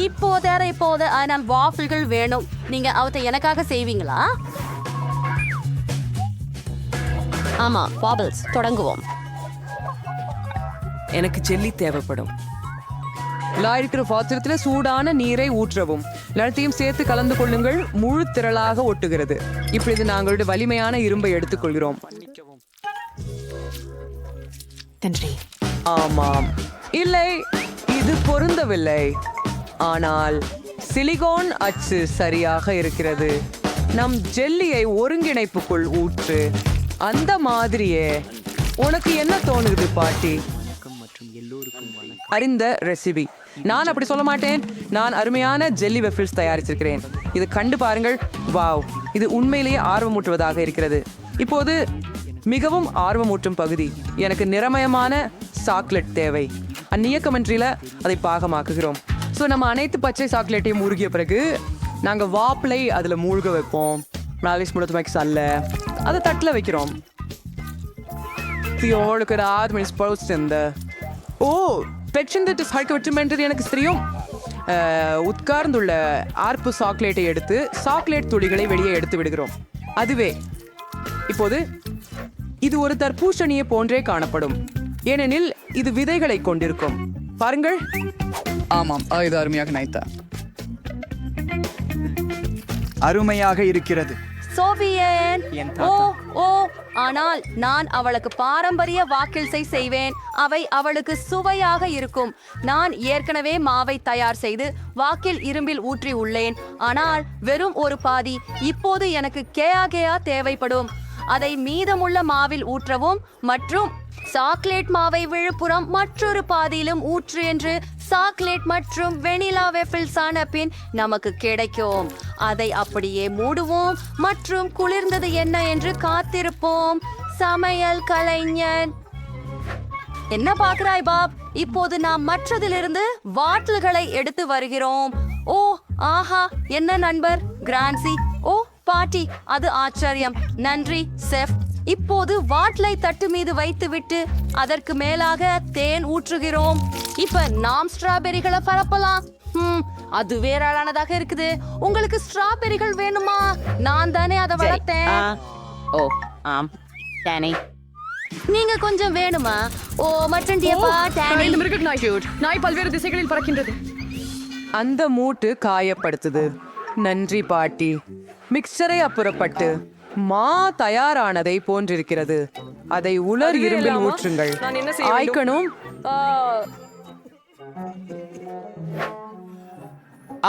இப்போது ஆனால் வாஃபிள்கள் வேணும். நீங்க அவத்தை எனக்காக செய்வீங்களா? ஆமா, பாபிள்ஸ் தொடங்குவோம். எனக்கு ஜெல்லி தேவைப்படும். இருக்கிற பாத்திரத்துல சூடான நீரை ஊற்றவும். எல்லாத்தையும் சேர்த்து கலந்து கொள்ளுங்கள். முழு திரளாக ஒட்டுகிறது. இப்பொழுது நாங்களுடைய வலிமையான இரும்பை எடுத்துக்கொள்கிறோம். ஆமாம், இல்லை, இது பொருந்தவில்லை. ஆனால் சிலிகான் அச்சு சரியாக இருக்கிறது. நம் ஜெல்லியை ஒருங்கிணைப்புக்குள் ஊற்று. அந்த மாதிரியே. உனக்கு என்ன தோணுது பாட்டி? அறிந்த ரெசிபி. நான் அப்படி சொல்ல மாட்டேன். நான் அருமையான ஜெல்லி வெஃபில்ஸ் தயாரிச்சிருக்கிறேன். இது கண்டு பாருங்கள். வாவ், இது உண்மையிலேயே ஆர்வமூட்டுவதாக இருக்கிறது. இப்போது மிகவும் ஆர்வமூட்டும் பகுதி. எனக்கு நிறமயமான சாக்லேட் தேவை. அந்நியக்கமன்றில அதை பாகமாக்குகிறோம். ஸோ நம்ம அனைத்து பச்சை சாக்லேட்டையும் மூழ்கிய பிறகு நாங்கள் வாப்பிளை அதில் மூழ்க வைப்போம். நாளிஸ் முடத்துமைக்கு சல்ல அதை தட்டில் வைக்கிறோம். ஓ, பெட்சிந்து ஹல்க விட்டுமென்றது எனக்கு தெரியும். உட்கார்ந்துள்ள ஆர்ப்பு சாக்லேட்டை எடுத்து சாக்லேட் துளிகளை வெளியே எடுத்து விடுகிறோம். அதுவே இப்போது இது ஒரு தர்பூசணியை போன்றே காணப்படும், ஏனெனில் இது விதைகளை கொண்டிருக்கும். பாருங்கள். ஆமாம், இது அருமையாக நைத்தா. அருமையாக இருக்கிறது. சோபியன். ஓ ஓ ஆனால் நான் அவளுக்கு பாரம்பரிய வாக்கில்சை செய்வேன். அவை அவளுக்கு சுவையாக இருக்கும். நான் ஏற்கனவே மாவை தயார் செய்து வாக்கில் இரும்பில் ஊற்றி உள்ளேன். ஆனால் வெறும் ஒரு பாதி. இப்போது எனக்கு கேயா தேவைப்படும். அதை மீதமுள்ள மாவில் ஊற்றவும் மற்றும் சாக்லேட் மாவை விழுப்புறம் மற்றொரு பாதியிலும் ஊற்று என்று சாக்லேட் மற்றும் வெனிலா வெஃபில்ஸ் ஆன பின் நமக்கு கிடைக்கும். அதை அப்படியே மூடுவோம் மற்றும் குளிர்ந்தது என்ன என்று காத்திருப்போம். சமையல் கலைஞன். என்ன பார்க்கிறாய் பாப்? இப்போது நாம் மற்றதிலிருந்து வாட்டல்களை எடுத்து வருகிறோம். ஓ ஆஹா, என்ன நண்பர் கிரான்சி. ஓ பாட்டி, அது ஆச்சரியம். நன்றி செஃப். இப்போது வாட்லை தட்டு மீது வைத்துவிட்டு அதற்கு மேலாக தேன் ஊற்றுகிறோம். இப்ப நாம் ஸ்ட்ராபெரிகளை பரப்பலாம். அது வேறானதாக இருக்குது. உங்களுக்கு ஸ்ட்ராபெரிகள் வேணுமா? நான் தானே அதை வளர்த்தேன். ஓ ஆம் டானி, நீங்க கொஞ்சம் வேணுமா? ஓ மற்றும் நாய் பல்வேறு திசைகளில் பறக்கின்றது. அந்த மூட்டு காயப்படுத்துது. நன்றி பாட்டி. மிக்சரை அப்புறப்பட்டு மா தயாரானதை போன்றிருக்கிறது. அதை உலர் இரும்பில் ஊற்றுங்கள். ஆய்க்கணும்.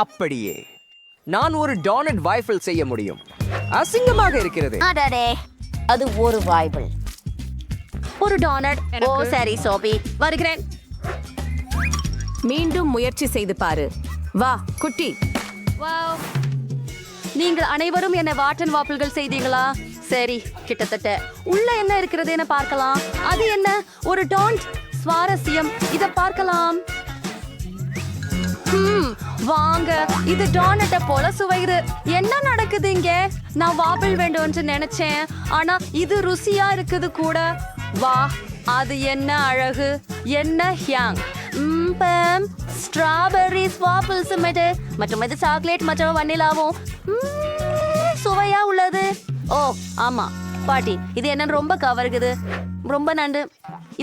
அப்படியே நான் ஒரு டோனட் வாய்ஃபில் செய்ய முடியும். அசிங்கமாக இருக்கிறது. அது ஒரு வாய்பிள், ஒரு டோனட். ஓ சரி சோபி, வருகிறேன். மீண்டும் முயற்சி செய்து பாரு. வா குட்டி. வாவ், நீங்கள் அனைவரும் என்ன வாட்டன் வாப்பிள்கள் செய்தீங்களா? சரி, கிட்டத்தட்ட. உள்ள என்ன இருக்கிறது என பார்க்கலாம். அது என்ன? ஒரு டோன்ட். சுவாரஸ்யம். இத பார்க்கலாம். வாங்க, இது டோனட்டை போல சுவையுது. என்ன நடக்குது இங்க? நான் வாப்பிள் வேண்டும் என்று நினைச்சேன், ஆனா இது ருசியா இருக்குது கூட. வா, அது என்ன அழகு, என்ன ஹியாங். ஸ்ட்ராபெரி வாப்பிள்ஸ் மற்றும் இது சாக்லேட் மற்றும் வனிலாவும் சுவையா உள்ளது. ஓ ஆமா பாட்டி, இது என்ன ரொம்ப கவர்குது. ரொம்ப நன்று.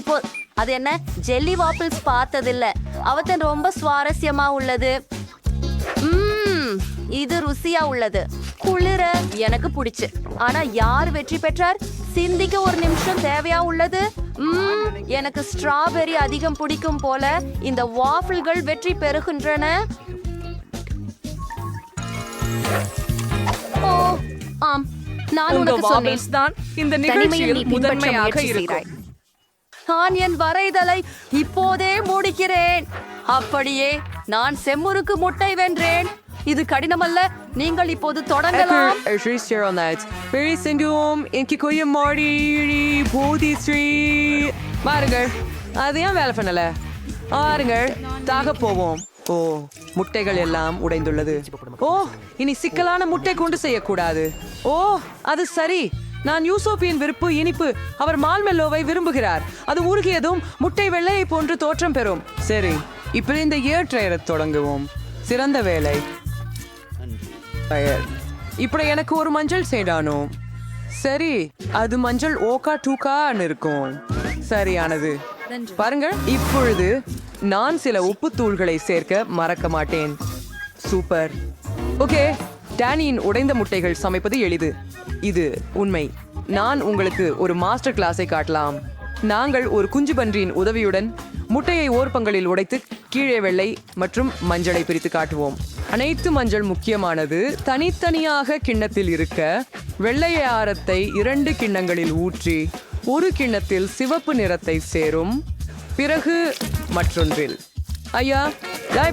இப்போ அது என்ன? ஜெல்லி வாப்பிள்ஸ் பார்த்ததில்ல. அவத்தன் ரொம்ப சுவாரஸ்யமா உள்ளது. இது ருசியா உள்ளது. குளிர எனக்கு பிடிச்சு. ஆனா யார் வெற்றி பெற்றார்? சிந்திக்க ஒரு நிமிஷம் தேவையா உள்ளது. எனக்கு ஸ்ட்ராபெரி அதிகம் பிடிக்கும் போல இந்த வாஃபிள்கள் வெற்றி பெறுகின்றன. ஓ ஆம், நான் உனக்கு சொன்னேன். இந்த நிகழ்ச்சியில் முதன்மையாக இருக்கும். நான் என் வரைதலை இப்போதே முடிக்கிறேன். அப்படியே நான் செம்முருக்கு முட்டை வென்றேன். இது கடினமல்ல. நீங்கள் இப்போது தொடங்கலாம். பாருங்கள், அது ஏன் வேலை பண்ணல? பாருங்கள், தாக போவோம். ஓ, முட்டைகள் எல்லாம் உடைந்துள்ளது. ஓ, இனி சிக்கலான முட்டை கொண்டு செய்யக்கூடாது. ஓ, அது சரி. நான் யூசோப்பியின் விருப்பு இனிப்பு. அவர் மால்மெல்லோவை விரும்புகிறார். அது உருகியதும் முட்டை வெள்ளையை போன்று தோற்றம் பெறும். சரி, இப்ப இந்த ஏர் ட்ரையரை தொடங்குவோம். சிறந்த வேலை. பெயர். இப்படி எனக்கு ஒரு மஞ்சள் செய்தானோ. சரி, அது மஞ்சள் ஓகா டூக்கான்னு இருக்கும். சரியானது. பாருங்கள், இப்பொழுது நான் சில உப்புத்தூள்களை சேர்க்க மறக்க மாட்டேன். சூப்பர். ஓகே, டேனியின் உடைந்த முட்டைகள் சமைப்பது எளிது. இது உண்மை. நான் உங்களுக்கு ஒரு மாஸ்டர் கிளாஸை காட்டலாம். நாங்கள் ஒரு குஞ்சு பன்றியின் உதவியுடன் முட்டையை ஓர்பங்களில் உடைத்து கீழே வெள்ளை மற்றும் மஞ்சளை பிரித்து காட்டுவோம். அனைத்து மஞ்சள் முக்கியமானது. தனித்தனியாக கிண்ணத்தில் இருக்க வெள்ளையாரத்தை 2 கிண்ணங்களில் ஊற்றி ஒரு கிண்ணத்தில் சிவப்பு நிறத்தை சேரும். பிறகு மற்றொன்றில். ஐயா,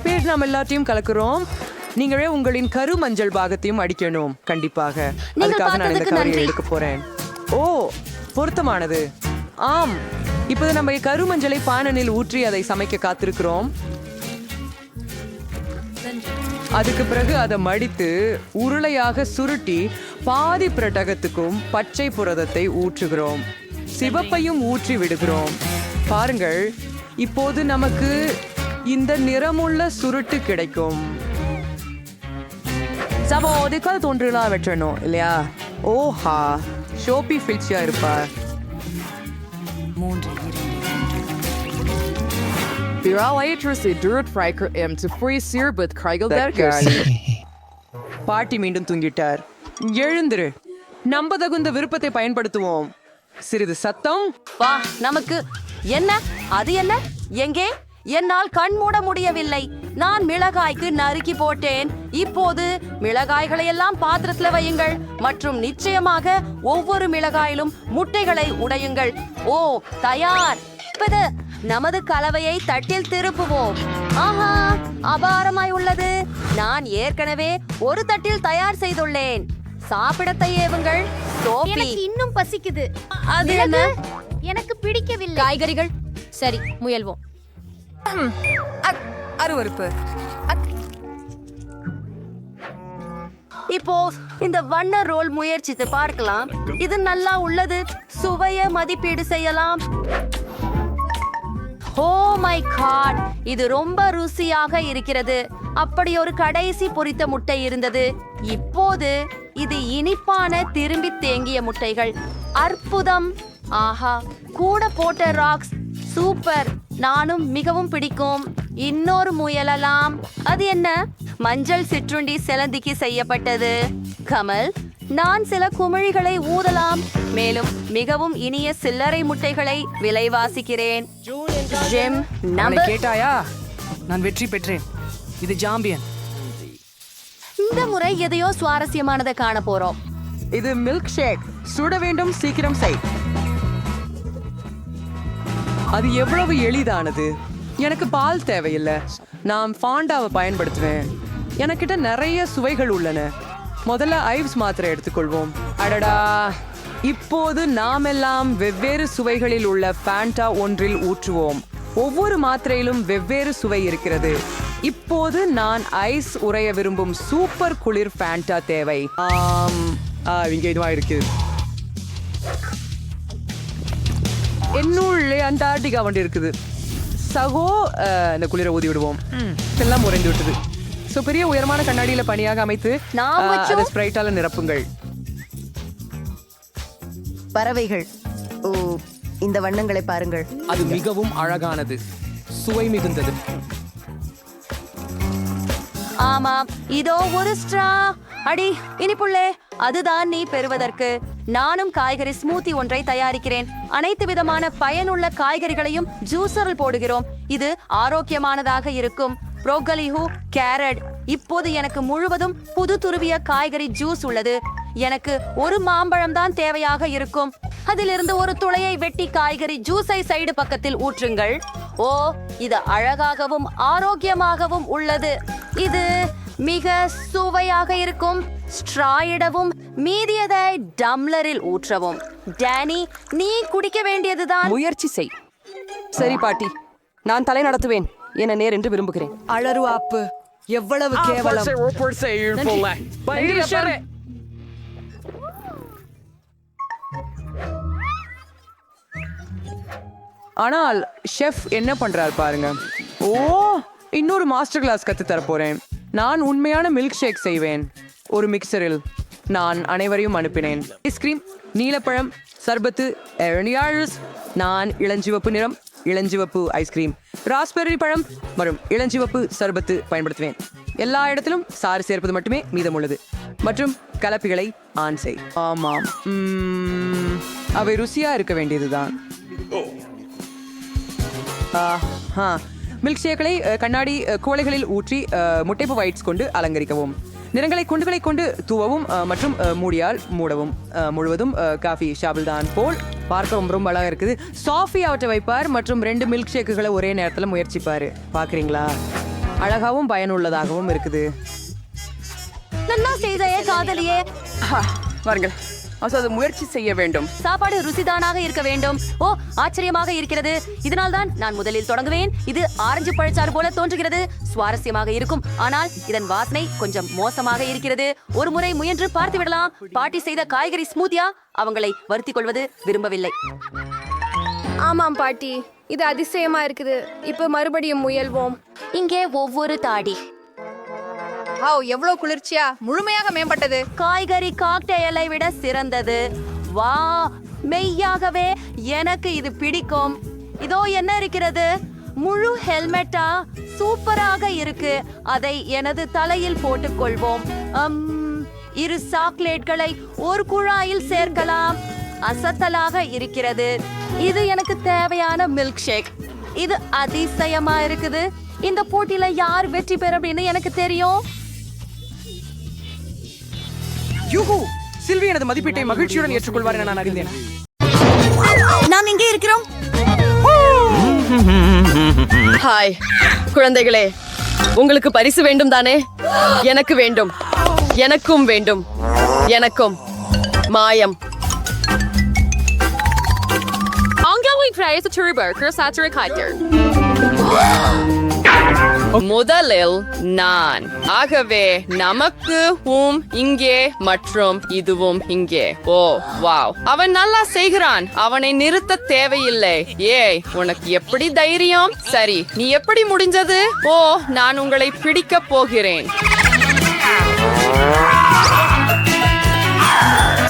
பேர் நாம் எல்லாத்தையும் கலக்குறோம். நீங்களே உங்களின் கரு மஞ்சள் பாகத்தையும் அடிக்கணும். கண்டிப்பாக. அதுக்காக நான் இந்த கவரையை எடுக்க போறேன். ஓ, பொருத்தமானது. ஆம், இப்போது நம்ம கரு மஞ்சளை பானனில் ஊற்றி அதை சமைக்க காத்திருக்கிறோம். அதுக்கு பிறகு அதை மடித்து உருளையாக சுருட்டி பாதி பிரட்டகத்துக்கும் பச்சை புரதத்தை ஊற்றுகிறோம். சிவப்பையும் ஊற்றி விடுகிறோம். பாருங்கள், இப்போது நமக்கு இந்த நிறமுள்ள சுருட்டு கிடைக்கும். சபோதிக்கால் தோன்றலா வெட்டணும் இல்லையா? ஓஹா, ஷோபி ஃபில்ச்சியா இருப்பார். பாட்டி மீண்டும் தூங்கிட்டார். எழுந்திரு. நம்பதகுந்த விருப்பத்தை பயன்படுத்துவோம். சிறிது சத்தம். வா, நமக்கு என்ன? அது என்ன? எங்கே? என்னால் கண் மூட முடியவில்லை. நான் மிளகாய்க்கு நறுக்கி போட்டேன். இப்போது மிளகாய்களை எல்லாம் பாத்திரத்துல வையுங்கள் மற்றும் நிச்சயமாக ஒவ்வொரு மிளகாயிலும் முட்டைகளை உடையுங்கள். ஓ, தயார். நமது கலவையை தட்டில் திருப்புவோம். ஆஹா, அபாரமாய் உள்ளது. நான் ஏற்கனவே ஒரு தட்டில் தயார் செய்துள்ளேன். சாப்பிடத்தை ஏவுங்கள். சோபி, இன்னும் பசிக்குது. அது என்ன? எனக்கு பிடிக்கவில்லை. காய்கறிகள். சரி, முயல்வோம். அருவருப்பு. இப்போ இந்த வண்ண ரோல் முயற்சித்து பார்க்கலாம். இது நல்லா உள்ளது. சுவைய மதிப்பீடு செய்யலாம். ஓ மை காட், இது ரொம்ப ருசியாக இருக்கிறது. அப்படி ஒரு கடைசி பொரித்த முட்டை இருந்தது. இப்போது இது இனிப்பான திரும்பி தேங்கிய முட்டைகள். அற்புதம். ஆஹா, கூட போட்ட ராக்ஸ். சூப்பர். நானும் மிகவும் பிடிக்கும். இன்னொரு முயலலாம். அது என்ன? மஞ்சள் சிற்றுண்டி செலந்திக்கு செய்யப்பட்டது. கமல், நான் சில குமிழிகளை ஊதலாம். மேலும் மிகவும் இனிய சில்லறை முட்டைகளை விலைவாசிக்கிறேன். Gym, number கேட்டாயா? நான் வெற்றி பெற்றேன். இது ஜாம்பியன். இந்த முறை எதையோ சுவாரஸ்யமானதை காண போறோம். இது மில்க் ஷேக். சுட வேண்டும், சீக்கிரம் செய். அது எவ்வளவு எளிதானது. எனக்கு பால் தேவையில்லை. நான் ஃபாண்டாவை பயன்படுத்துவேன். எனக்கிட்ட நிறைய சுவைகள் உள்ளன. முதல்ல ஐவ்ஸ் மாத்திரை எடுத்துக்கொள்வோம். அடடா, இப்போது நாம் எல்லாம் வெவ்வேறு சுவைகளில் உள்ள ஃபேண்டா ஒன்றில் ஊற்றுவோம். ஒவ்வொரு மாத்திரையிலும் வெவ்வேறு சுவை இருக்கிறது. இப்போது நான் ஐஸ் உறைய விரும்பும் சூப்பர் குளிர் ஃபேண்டா தேவை. இங்க இதுவா இருக்கு. என்னுள்ளே அண்டார்டிகா வண்டி இருக்குது. சகோ, இந்த குளிரை ஊதி விடுவோம். எல்லாம் உறைந்து விட்டது. சோ, பெரிய உயரமான கண்ணாடியில பணியாக அமைத்து அதை ஸ்ப்ரைட்டால நிரப்புங்கள். பறவைகள். ஓ, இந்த வண்ணங்களை பாருங்கள். அது மிகவும் அழகானது, சுவை மிகுந்தது. ஆமாம், இதோ ஒரு ஸ்ட்ரா. அடி இனிப்புள்ளே, அதுதான் நீ பெறுவதற்கு. நானும் காய்கறி ஸ்மூத்தி ஒன்றை தயாரிக்கிறேன். அனைத்து விதமான பயனுள்ள காய்கறிகளையும் ஜூஸரில் போடுகிறோம். இது ஆரோக்கியமானதாக இருக்கும். Broccoli, carrot. இப்போது எனக்கு முழுவதும் புது துருவிய காய்கறி ஜூஸ் உள்ளது. எனக்கு ஒரு மாம்பழம் தான் தேவையாக இருக்கும். அதிலிருந்து ஒரு துளையை வெட்டி காய்கறி ஜூஸை சைடு பக்கத்தில் ஊற்றுங்கள். ஓ, இது அழகாகவும் ஆரோக்கியமாகவும் உள்ளது. இது மிக சுவையாக இருக்கும். ஸ்ட்ராயிடவும் மீதியதை டம்ளரில் ஊற்றவும். டேனி, நீ குடிக்க வேண்டியதுதான். முயற்சி செய். சரி பாட்டி, நான் தலை நடத்துவேன். என நேர் என்று விரும்புகிறேன். அழறு ஆப்பு, எவ்வளவு கேவலம். ஆனால் ஷெஃப் என்ன பண்றாரு பாருங்க. ஓ, இன்னொரு மாஸ்டர் கிளாஸ் கத்து தர போறேன். நான் உண்மையான மில்க் ஷேக் செய்வேன். ஒரு மிக்சரில் நான் அனைவரையும் அனுப்பினேன். ஐஸ்கிரீம், நீலப்பழம், சர்பத்து, எரணியாழ்ஸ். நான் இளஞ்சிவப்பு நிறம், இளஞ்சிவப்பு ஐஸ்கிரீம், ராஸ்பெர்ரி பழம் மற்றும் இளஞ்சிவப்பு சர்பத்து பயன்படுத்துவேன். எல்லா இடத்திலும் சாறு சேர்ப்பது மட்டுமே மீதமுள்ளது மற்றும் கலப்பிகளை ஆன் செய். ஆமாம், அவை ருசியா இருக்க வேண்டியதுதான். மில்க் ஷேக்களை கண்ணாடி குவளைகளில் ஊற்றி முட்டைப்பு ஒயிட்ஸ் கொண்டு அலங்கரிக்கவும். நிறங்களை குண்டுகளை கொண்டு தூவவும் மற்றும் மூடியால் மூடவும். முழுவதும் காஃபி ஷாபிள் தான் போல் பார்க்க ரொம்ப ரொம்ப அழகாக இருக்குது. சாஃபி அவற்றை வைப்பார் மற்றும் 2 மில்க் ஷேக்குகளை ஒரே நேரத்தில் முயற்சிப்பார். பார்க்குறீங்களா? அழகாகவும் பயனுள்ளதாகவும் இருக்குது. நல்லா செய்த காதலியே. வாருங்கள், அது முயற்சி செய்ய வேண்டும். சாப்பாடு ருசிதானாக இருக்க வேண்டும். ஓ, ஆச்சரியமாக இருக்கிறது. இதனால் தான் நான் முதலில் தொடங்குவேன். இது ஆரஞ்சு பழச்சாறு போல தோன்றுகிறது. சுவாரஸ்யமாக இருக்கும், ஆனால் இதன் வாசனை கொஞ்சம் மோசமாக இருக்கிறது. ஒரு முறை முயன்று பார்த்து விடலாம். பாட்டி செய்த காய்கறி ஸ்மூத்தியா அவங்களை வருத்திக் கொள்வது விரும்பவில்லை. ஆமாம் பாட்டி, இது அதிசயமா இருக்குது. இப்ப மறுபடியும் முயல்வோம். இங்கே ஒவ்வொரு தாடி. எவ்வளவு குளிர்ச்சியா, முழுமையாக மேம்பட்டது. காய்கறி காக்டெயிலை விட சிறந்தது. வா, மெய்யாகவே எனக்கு இது பிடிக்கும். இதோ என்ன இருக்கிறது? முழு ஹெல்மெட்டா சூப்பராக இருக்கு. அதை எனது தலையில் போட்டுக் கொள்வோம். 2 சாக்லேட்களை ஒரு குழாயில் சேர்க்கலாம். அசத்தலாக இருக்கிறது. இது எனக்கு தேவையான மில்க் ஷேக். இது அதிசயமா இருக்குது. இந்த போட்டியில யார் வெற்றி பெறும் அப்படின்னு எனக்கு தெரியும். யூஹூ! சில்வி எனது மதிப்பீட்டை மகிழ்ச்சியுடன் ஏற்றுக்கொள்வார் என நான் அறிந்தேன். நாம் இங்கே இருக்கிறோம். ஹாய் குழந்தைகளே, உங்களுக்கு பரிசு வேண்டும் தானே? எனக்கு வேண்டும், எனக்கும் வேண்டும், எனக்கும். மாயம். முதலில் நான். ஆகவே நமக்கு இங்கே மற்றும் இதுவும் இங்கே. ஓ வாவ், அவன் நல்லா செய்கிறான். அவனை நிறுத்த தேவையில்லை. ஏய், உனக்கு எப்படி தைரியம்? சரி, நீ எப்படி முடிஞ்சது? ஓ, நான் உங்களை பிடிக்க போகிறேன்.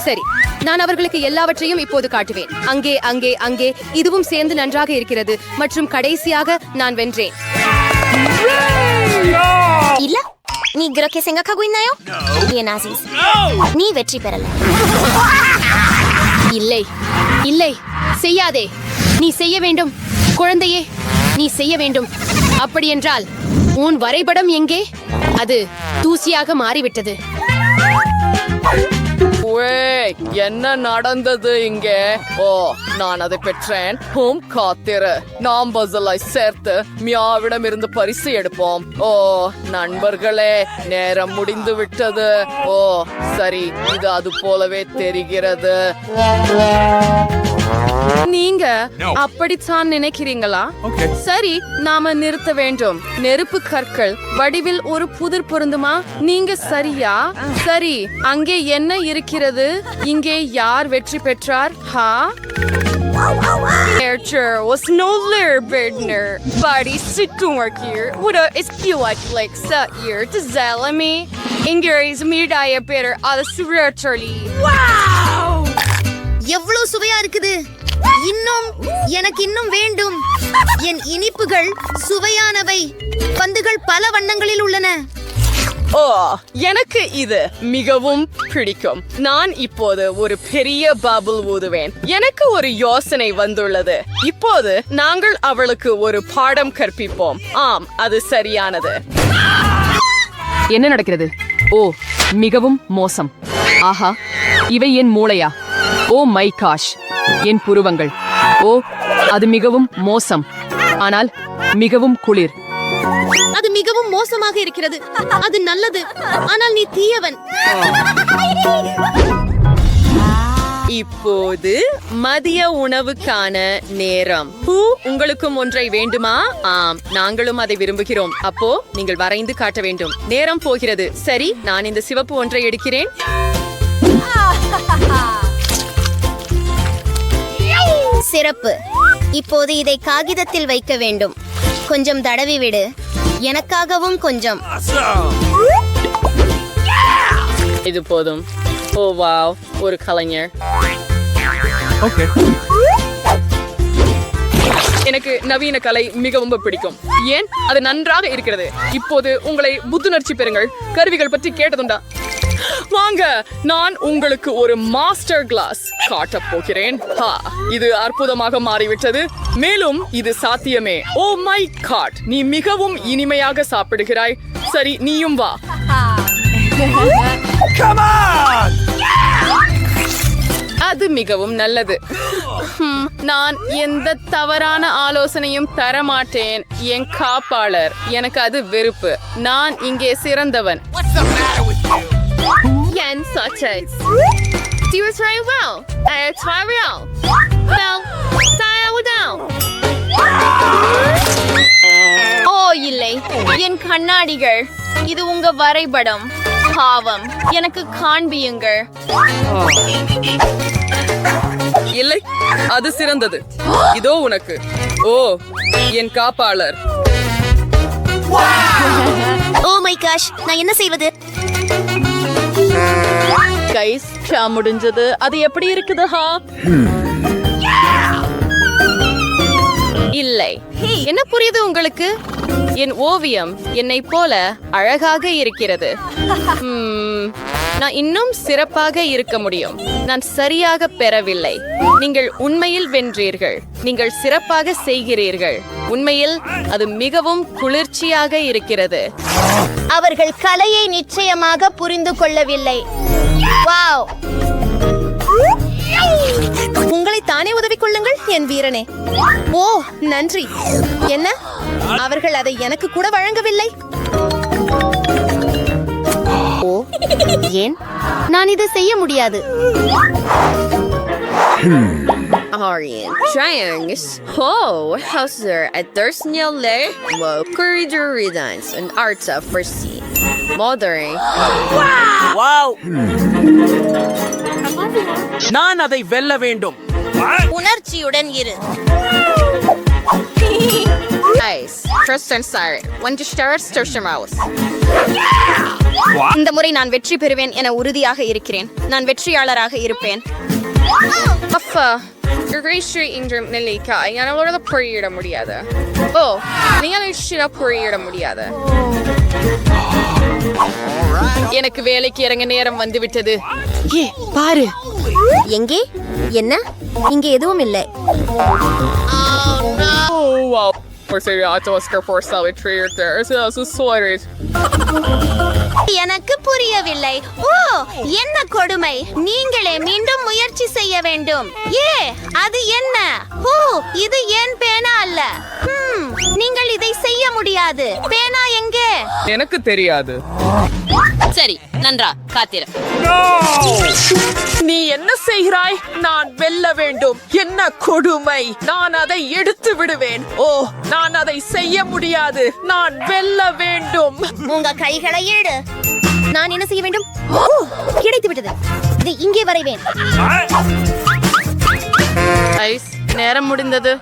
சரி, நான் அவர்களுக்கு எல்லாவற்றையும் இப்போது காட்டுவேன். அங்கே அங்கே அங்கே இதுவும் சேர்ந்து நன்றாக இருக்கிறது. மற்றும் கடைசியாக நான் வென்றேன். இல்ல, நீ 그렇게 생각하고 있나요? 예나시스. நீ வெற்றி பெறல. இல்லை இல்லை, செய்யாதே. நீ செய்ய வேண்டும் குழந்தையே, நீ செய்ய வேண்டும். அப்படியென்றால் உன் வரைபடம் எங்கே? அது தூசியாக மாறிவிட்டது. என்ன நடந்தது இங்கே? ஓ, நான் அதை பெற்றேன். காத்திரு, நாம் பசலை சேர்த்து மியாவிடம் இருந்து பரிசு எடுப்போம். ஓ நண்பர்களே, நேரம் முடிந்து விட்டது. ஓ சரி, இது அது போலவே தெரிகிறது. நீங்க அப்படித்தான் நினைக்கிறீங்களா? சரி, நாம நிறுத்த வேண்டும். நெருப்பு கற்கள் வடிவில் ஒரு புதிர் பொருந்துமா? நீங்க சரியா? சரி, அங்கே என்ன இருக்கிறது? இங்கே யார் வெற்றி பெற்றார்? Archer was no Lerbedner, but he's sitting here. What is like that year to Zalami? Injuries Mirdaya better other surgery. Wow! எவ்வளவு சுவையா இருக்குது. எனக்கு இன்னும் வேண்டும். என் இனிப்புகள் சுவையானவை. பந்துகள் பல வண்ணங்களில் உள்ளன. ஓ, எனக்கு இது மிகவும் பிடிக்கும். நான் இப்போது ஒரு பெரிய பபிள் ஊதுவேன். எனக்கு ஒரு யோசனை வந்துள்ளது. இப்போது நாங்கள் அவளுக்கு ஒரு பாடம் கற்பிப்போம். ஆம், அது சரியானது. என்ன நடக்கிறது? ஓ, மிகவும் மோசம். ஆஹா, இவை என் மூளையா? ஓ மை காஷ், என் புருவங்கள். ஓ, அது மிகவும் மோசம். ஆனால் மிகவும் குளிர். அது மிகவும் மோசமாக இருக்கிறது. அது நல்லது, ஆனால் நீ தீயவன். இப்போது மதிய உணவுக்கான நேரம். உங்களுக்கும் ஒன்றை வேண்டுமா? ஆம், நாங்களும் அதை விரும்புகிறோம். அப்போ நீங்கள் வரைந்து காட்ட வேண்டும். நேரம் போகிறது. சரி, நான் இந்த சிவப்பு ஒன்றை எடுக்கிறேன். சிறப்பு. இப்போது இதை காகிதத்தில் வைக்க வேண்டும். கொஞ்சம் தடவி விடு. எனக்காகவும் கொஞ்சம். இது போதும். ஓ வாவ், ஒரு கலைஞர். ஓகே. எனக்கு நவீன கலை மிகவும் பிடிக்கும். ஏன்? அது நன்றாக இருக்கிறது. இப்போது உங்களை புத்துணர்ச்சி பெறுங்கள். கருவிகள் பற்றி கேட்டதுண்டா? வாங்க, நான் உங்களுக்கு ஒரு மாஸ்டர் கிளாஸ் காட்டப் போகிறேன். இது அற்புதமாக மாறிவிட்டது. மேலும் இது சாத்தியமே. ஓ மை காட், நீ மிகவும் இனிமையாக சாப்பிடுகிறாய். சரி, நீயும் வா. அது மிகவும் நல்லது. நான் எந்த தவறான ஆலோசனையும் தர மாட்டேன். என் காப்பாளர், எனக்கு அது வெறுப்பு. நான் இங்கே சிறந்தவன். Yen such as. Do you try well? I try well. Well, dial down. ஓ இல்லை, என் கண்ணாடிகள். இது உங்க வரைபடம். பாவம், எனக்கு காண்பியுங்கள். இல்லை, அது சிறந்தது. இதோ உனக்கு. ஓ, என் காப்பாளர். ஓ மை காஷ், நான் என்ன செய்வது? கைஸ், முடிஞ்சது. அது எப்படி இருக்குது? இல்லை, என்ன புரியுது உங்களுக்கு? என் ஓவியம் என்னை போல அழகாக இருக்கிறது. நான் இன்னும் சிறப்பாக இருக்க முடியும். நான் சரியாக பெறவில்லை. நீங்கள் உண்மையில் வென்றீர்கள். நீங்கள் சிறப்பாக செய்கிறீர்கள். உண்மையில் அது மிகவும் குளிர்ச்சியாக இருக்கிறது. அவர்கள் கலையை நிச்சயமாக புரிந்து கொள்ளவில்லை. வாவ்! உங்களை தானே உதவி கொள்ளுங்கள் என் வீரனே. ஓ நன்றி. என்ன, அவர்கள் அதை எனக்கு கூட வழங்கவில்லை? ஓ, ஏன் நான் இதை செய்ய முடியாது? Triangles. Oh, how's there at there's Nile? Well, corridor readings and arts of Percy. Modern. Wow! நான் அதை வெல்ல வேண்டும். உணர்ச்சியுடன் இரு. Nice. Trust and siren. When you start, start your mouse. இந்த முறை நான் வெற்றி பெறுவேன் என உறுதியாக இருக்கிறேன். நான் வெற்றியாளராக இருப்பேன். அப்பா, Great Ingram Nilika, என்னால புரியிட முடியாது. ஓ, நீங்க புரியிட முடியாது. எனக்கு வேலைக்கு இறங்க நேரம் வந்துவிட்டது. ஏ பாரு. எங்கே? என்ன? இங்கே எதுவும் இல்லை. எனக்கு புரியவில்லை. ஓ, என்ன கொடுமை! நீங்களே மீண்டும் முயற்சி செய்ய வேண்டும். அது என்ன? ஓ, இது ஏன் பேனா அல்ல. நீங்கள் இதை செய்ய முடியாது. பேனா எங்கே? எனக்கு தெரியாது. சரி, நன்றா காத்திரு. நீ என்ன செய்கிறாய்? நான் வெல்ல வேண்டும். என்ன கொடுமை! நான் அதை எடுத்து விடுவேன். ஓ, நான் அதை செய்ய முடியாது. நான் வெல்ல வேண்டும். உங்க கைகளை எடு. நான் என்ன செய்ய வேண்டும்? ஓ, கிடைத்து விட்டது. இதை இங்கே வரைவேன். ஐஸ், நேரம் முடிந்தது.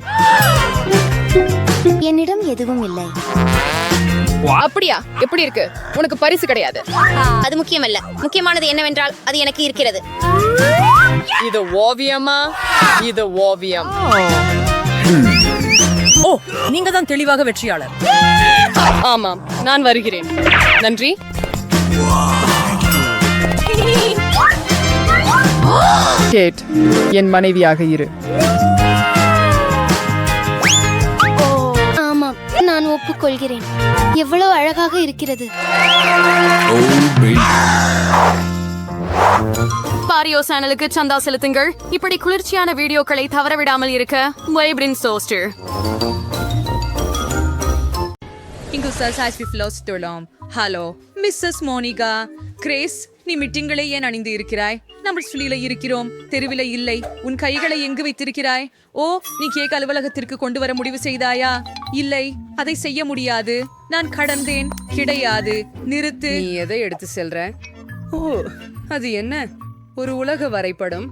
என்னிடம் எதுவும் இல்லை. அப்படியா? எப்படி இருக்கு? உனக்கு பரிசு கிடையாது. அது முக்கியமல்ல. முக்கியமானது என்னவென்றால் அது எனக்கு இருக்கிறது. இது ஓவியமா? இது ஓவியம். ஓ, நீங்க தான் தெளிவாக வெற்றியாளர். ஆமாம், நான் வருகிறேன். நன்றி. கேட், என் மனைவியாக இரு. ஆமாம், நான் ஒப்புக்கொள்கிறேன். எவ்வளவு அழகாக இருக்கிறது. பாரியோ சேனலுக்கு சந்தா செலுத்துங்கள். இப்படி குளிர்ச்சியான வீடியோக்களை தவறவிடாமல் இருக்க வைப்ரின் சோஸ்டர். இங்கு சர்சாய்ஸ் விஃப்லோஸ்டோலாம். Hello Mrs Monica. கிரேஸ், நீ மிட்டிங்களை ஏன் அணிந்து இருக்கிறாய்? நம்ம ஸ்வீல இருக்கிறோம், தெருவில இல்லை. உன் கைகளை எங்கு வைத்திருக்கிறாய்? ஓ, நீ கேக் அலுவலகத்திற்கு கொண்டு வர முடிவு செய்தாயா? இல்லை, அதை செய்ய முடியாது. நான் கடந்தேன். கிடையாது, நிறுத்து. நீ எதை எடுத்து செல்ற? ஓ, அது என்ன? ஒரு உலக வரைபடம்.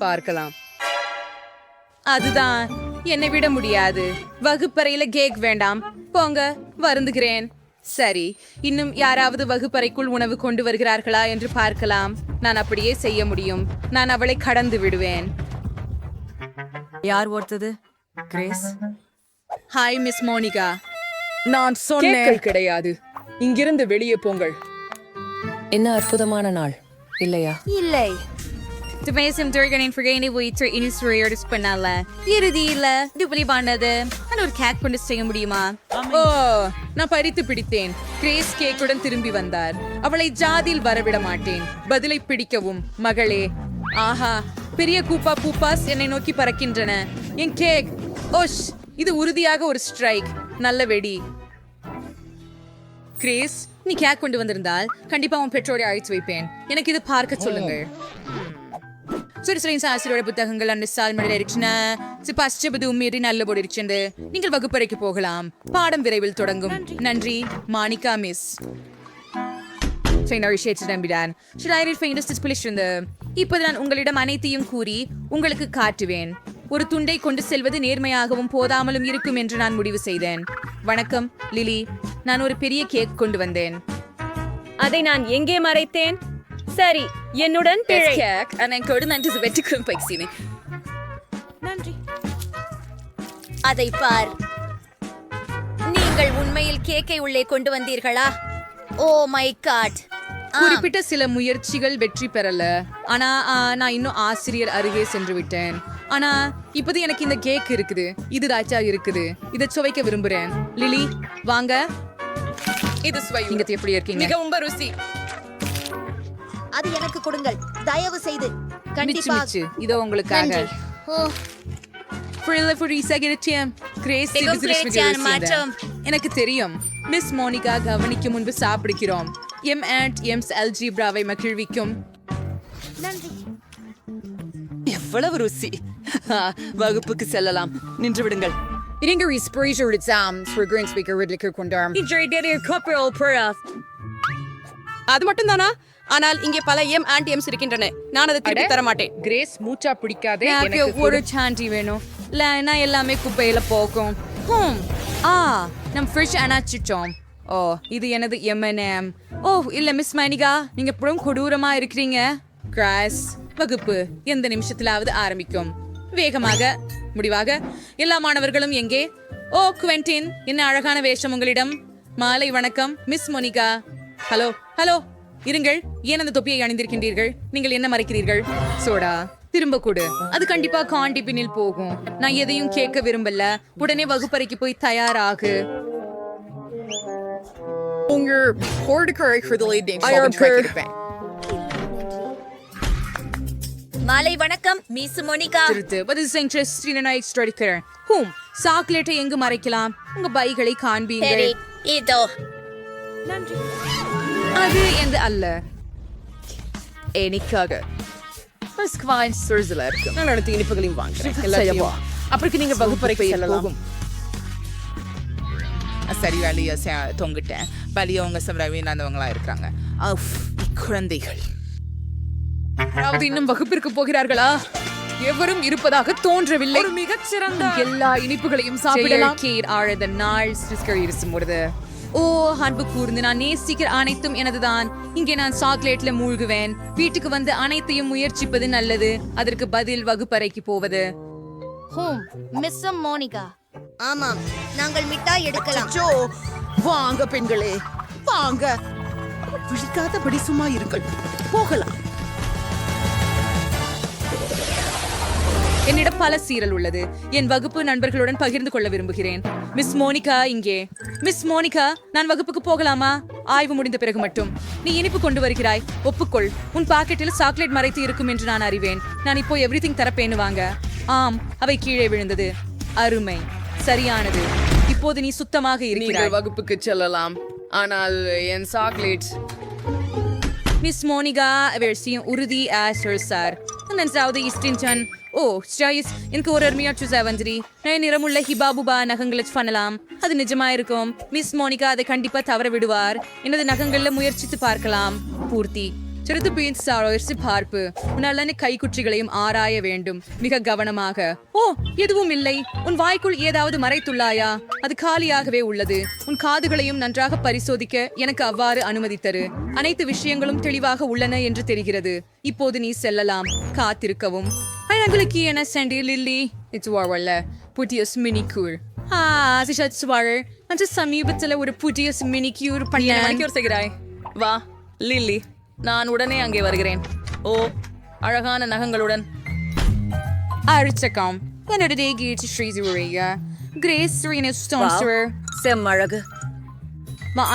பார்க்கலாம். அதுதான் என்னை விட முடியாது. வகுப்பறையில கேக் வேண்டாம். போங்க, வருந்துகிறேன். சரி, இன்னும் யாராவது வகுப்பறைக்குள் உணவு கொண்டு வருகிறார்களா என்று பார்க்கலாம். நான் அப்படியே செய்ய முடியும். நான் அவளை கடந்து விடுவேன். யார் ஓடுத்தது? கிரேஸ். Hi miss Monica. நான் சொன்னேன் கிடையாது. இங்கிருந்து வெளியே போங்கள். என்ன அற்புதமான நாள் இல்லையா? இல்லை. துமேசம் துர்கனின் ஃப்ரிகைனை வைத்து இனிஸ்வரையோடு பண்ணல. இறுதியில துபலி பண்ணது. நான் ஒரு கேக் கொண்டு செய்ய முடியுமா? ஓ, நான் பறித்து பிடித்தேன். கிரேஸ் கேக்குடன் திரும்பி வந்தார். அவளை ஜாதியில் வரவிட மாட்டேன். பதிலை பிடிக்கவும் மகளே. ஆஹா, பெரிய கூப்பா பூப்பாஸ் என்னை நோக்கி பறக்கின்றன. என் கேக். ஓஷ், இது உறுதியாக ஒரு ஸ்ட்ரைக். நல்ல வெடி. கிரேஸ், நீ கேக் கொண்டு வந்திருந்தால் கண்டிப்பா உன் பெற்றோரை அழைத்து வைப்பேன். எனக்கு இது பார்க்க சொல்லுங்கள். சுரிசுரின் சாஸ்திரோட புத்தகங்கள் அந்த சால்மடையில் இருக்கின்றன. பச்சபது உம்மீறி நல்ல போடு இருக்கின்றது. நீங்கள் வகுப்பறைக்கு போகலாம். பாடம் விரைவில் தொடங்கும். நன்றி மானிகா மிஸ். இப்போது நான் உங்களிடம் அனைத்தையும் கூறி உங்களுக்கு காட்டுவேன். ஒரு துண்டை கொண்டு செல்வது நேர்மையாகவும் போதாமலும் இருக்கும் என்று நான் முடிவு செய்தேன். வணக்கம் லிலி, நான் ஒரு பெரிய கேக் கொண்டு வந்தேன். அதை நான் எங்கே மறைத்தேன்? சரி, என்னுடன் நன்றி. அதை பார். நீங்கள் உண்மையில் கேக்கை உள்ளே கொண்டு வந்தீர்களா? ஓ மை காட். குறிப்பிட்ட சில முயற்சிகள் வெற்றி பெறல. ஆனா நான் இன்னும் ஆசிரியர் அருகே சென்று விட்டேன். ஆனா இப்போது எனக்கு இந்த கேக் இருக்குது. இது ராஜா இருக்குது. இதை சுவைக்க விரும்புறேன். லிலி, வாங்க. இது சுவை. நீங்க எப்படி இருக்கீங்க? மிகவும் ருசி. அது எனக்கு கொடுங்கள் தயவு செய்து. மிச்சு கண்டிப்பா. மிச்சு, இதோ உங்களுக்காக. எனக்கு தெரியும். மிஸ் மோனிகா கவனிக்கும் முன்பு சாப்பிடுகிறோம். எம் அல்ஜிப்ராவை மகிழ்விக்கும். எவ்வளவு ருசி. வகுப்புக்கு செல்லலாம். நின்று விடுங்கள். அது மட்டும் தானா? ஆனால் இங்கே பல எம்ஸ் இருக்கின்றன. நான் அதை திருப்பி தர மாட்டேன். கிரேஸ், மூச்சா பிடிக்காதே. ஒரு சாண்டி வேணும். இல்லைன்னா எல்லாமே குப்பையில போகும். நம் ஃப்ரிட்ஜ் அணைச்சிட்டோம். ஓ, இது எனது M&M. ஓ இல்ல மிஸ் மணிகா, நீங்க எப்பவும் கொடூரமா இருக்கிறீங்க. கிராஸ், வகுப்பு எந்த நிமிஷத்திலாவது ஆரம்பிக்கும். வேகமாக, முடிவாக. எல்லா மாணவர்களும் எங்கே? ஓ குவென்டின், என்ன அழகான வேஷம் உங்களிடம். மாலை வணக்கம் மிஸ் மோனிகா. ஹலோ ஹலோ, இருங்கள். ஏன் அந்த தொப்பியை அணிந்திருக்கின்றீர்கள்? நீங்கள் என்ன மறைக்கிறீர்கள்? சோடா திரும்ப கொடு. அது கண்டிப்பா காண்டி பின்னில் போகும். நான் எதையும் கேட்க விரும்பல. உடனே வகுப்பறைக்கு போய் தயாராகு. மாலை வணக்கம் மிஸ் மோனிகா. சாக்லேட்டை எங்கு மறைக்கலாம்? உங்க பைகளை காண்பீங்கள். இதோ. நன்றி. அது எந்த அல்ல. எனக்காக நான் அடுத்த இனிப்புகளையும் வாங்குறேன். அப்புறம் நீங்க வகுப்பறைக்கு செல்லலாம். சரி, வேலையை தொங்கிட்டேன். வலியவங்க வீணாந்தவங்களா இருக்கிறாங்க. குழந்தைகள் அதாவது இன்னும் வகுப்பிற்கு போகிறார்களா? எவரும் இருப்பதாக தோன்றவில்லை. மிகச்சிறந்த எல்லா இனிப்புகளையும் சாப்பிடலாம். ஆழத நாள் இருசுமுறது. ஓ அன்பு கூர்ந்து நான் நேசிக்கிற அனைத்தும் எனதுதான். இங்கே நான் சாக்லேட்ல மூழ்குவேன். வீட்டுக்கு வந்து அனைத்தையும் முயற்சிப்பது நல்லது. அதற்கு பதில் வகுப்பறைக்கு போவது. Miss Monica. ஆமாம், நாங்கள் மிட்டாய் எடுக்கலாம். வாங்க பெண்களே, வாங்க. விழிக்காதபடி சும்மா இருங்கள். போகலாம். என்னிடம் பல சீரல் உள்ளது. என் வகுப்பு நண்பர்களுடன் பகிர்ந்து கொள்ள விரும்புகிறேன். மிஸ் மோனிகா இங்கே. மிஸ் மோனிகா, நான் வகுப்புக்கு போகலாமா? ஆய்வு முடிந்த பிறகு மட்டும். நீ இனிப்பு கொண்டு வருகிறாய். ஒப்புக்கொள். உன் பாக்கெட்டில் சாக்லேட் மறைத்து இருக்கும் என்று நான் அறிவேன். நான் இப்போ எவ்ரிதிங் தரப்பேன்னு வாங்க. ஆம், அவை கீழே விழுந்தது. அருமை, சரியானது. இப்போது நீ சுத்தமாக இருக்கிறாய். வகுப்புக்கு செல்லலாம். ஆனால் என் சாக்லேட். மிஸ் மோனிகா வெர்சியும் உறுதி சார். ஓ ஸ்டாயிஸ், எனக்கு ஒரு அருமையா சூஸா வந்துரி. நான் நிறமுள்ள ஹிபாபுபா நகங்களை பண்ணலாம். அது நிஜமா இருக்கும். மிஸ் மோனிகா அதை கண்டிப்பா தவற விடுவார். எனது நகங்கள்ல முயற்சித்து பார்க்கலாம். பூர்த்தி. சிறிது பீன்ஸ் பார்ப்பு உன் கைக்குற்றிகளையும் ஆராய வேண்டும் மிக கவனமாக. ஓ, எதுவும் இல்லை. உன் வாய்க்குள் ஏதாவது மறைத்துள்ளாயா? அது காலியாகவே உள்ளது. உன் காதுகளையும் நன்றாக பரிசோதிக்க எனக்கு அவ்வாறு அனுமதி தரு. அனைத்து விஷயங்களும் தெளிவாக உள்ளன என்று தெரிகிறது. இப்போது நீ செல்லலாம். காத்திருக்கவும். உங்களுக்கு என்ன சண்டி லில்லி? புதிய மினிக்யூர். சமீபத்தில் ஒரு புதிய மினிக்யூர் பண்ண செய்கிறாய். வா லில்லி, நான் உடனே அங்கே வருகிறேன். ஓ, அழகான நகங்களுடன். அரிச்சகம் என்னுடைய கீழ்ச்சி ஸ்ரீசுரையா கிரேஸ் செம்மழகு.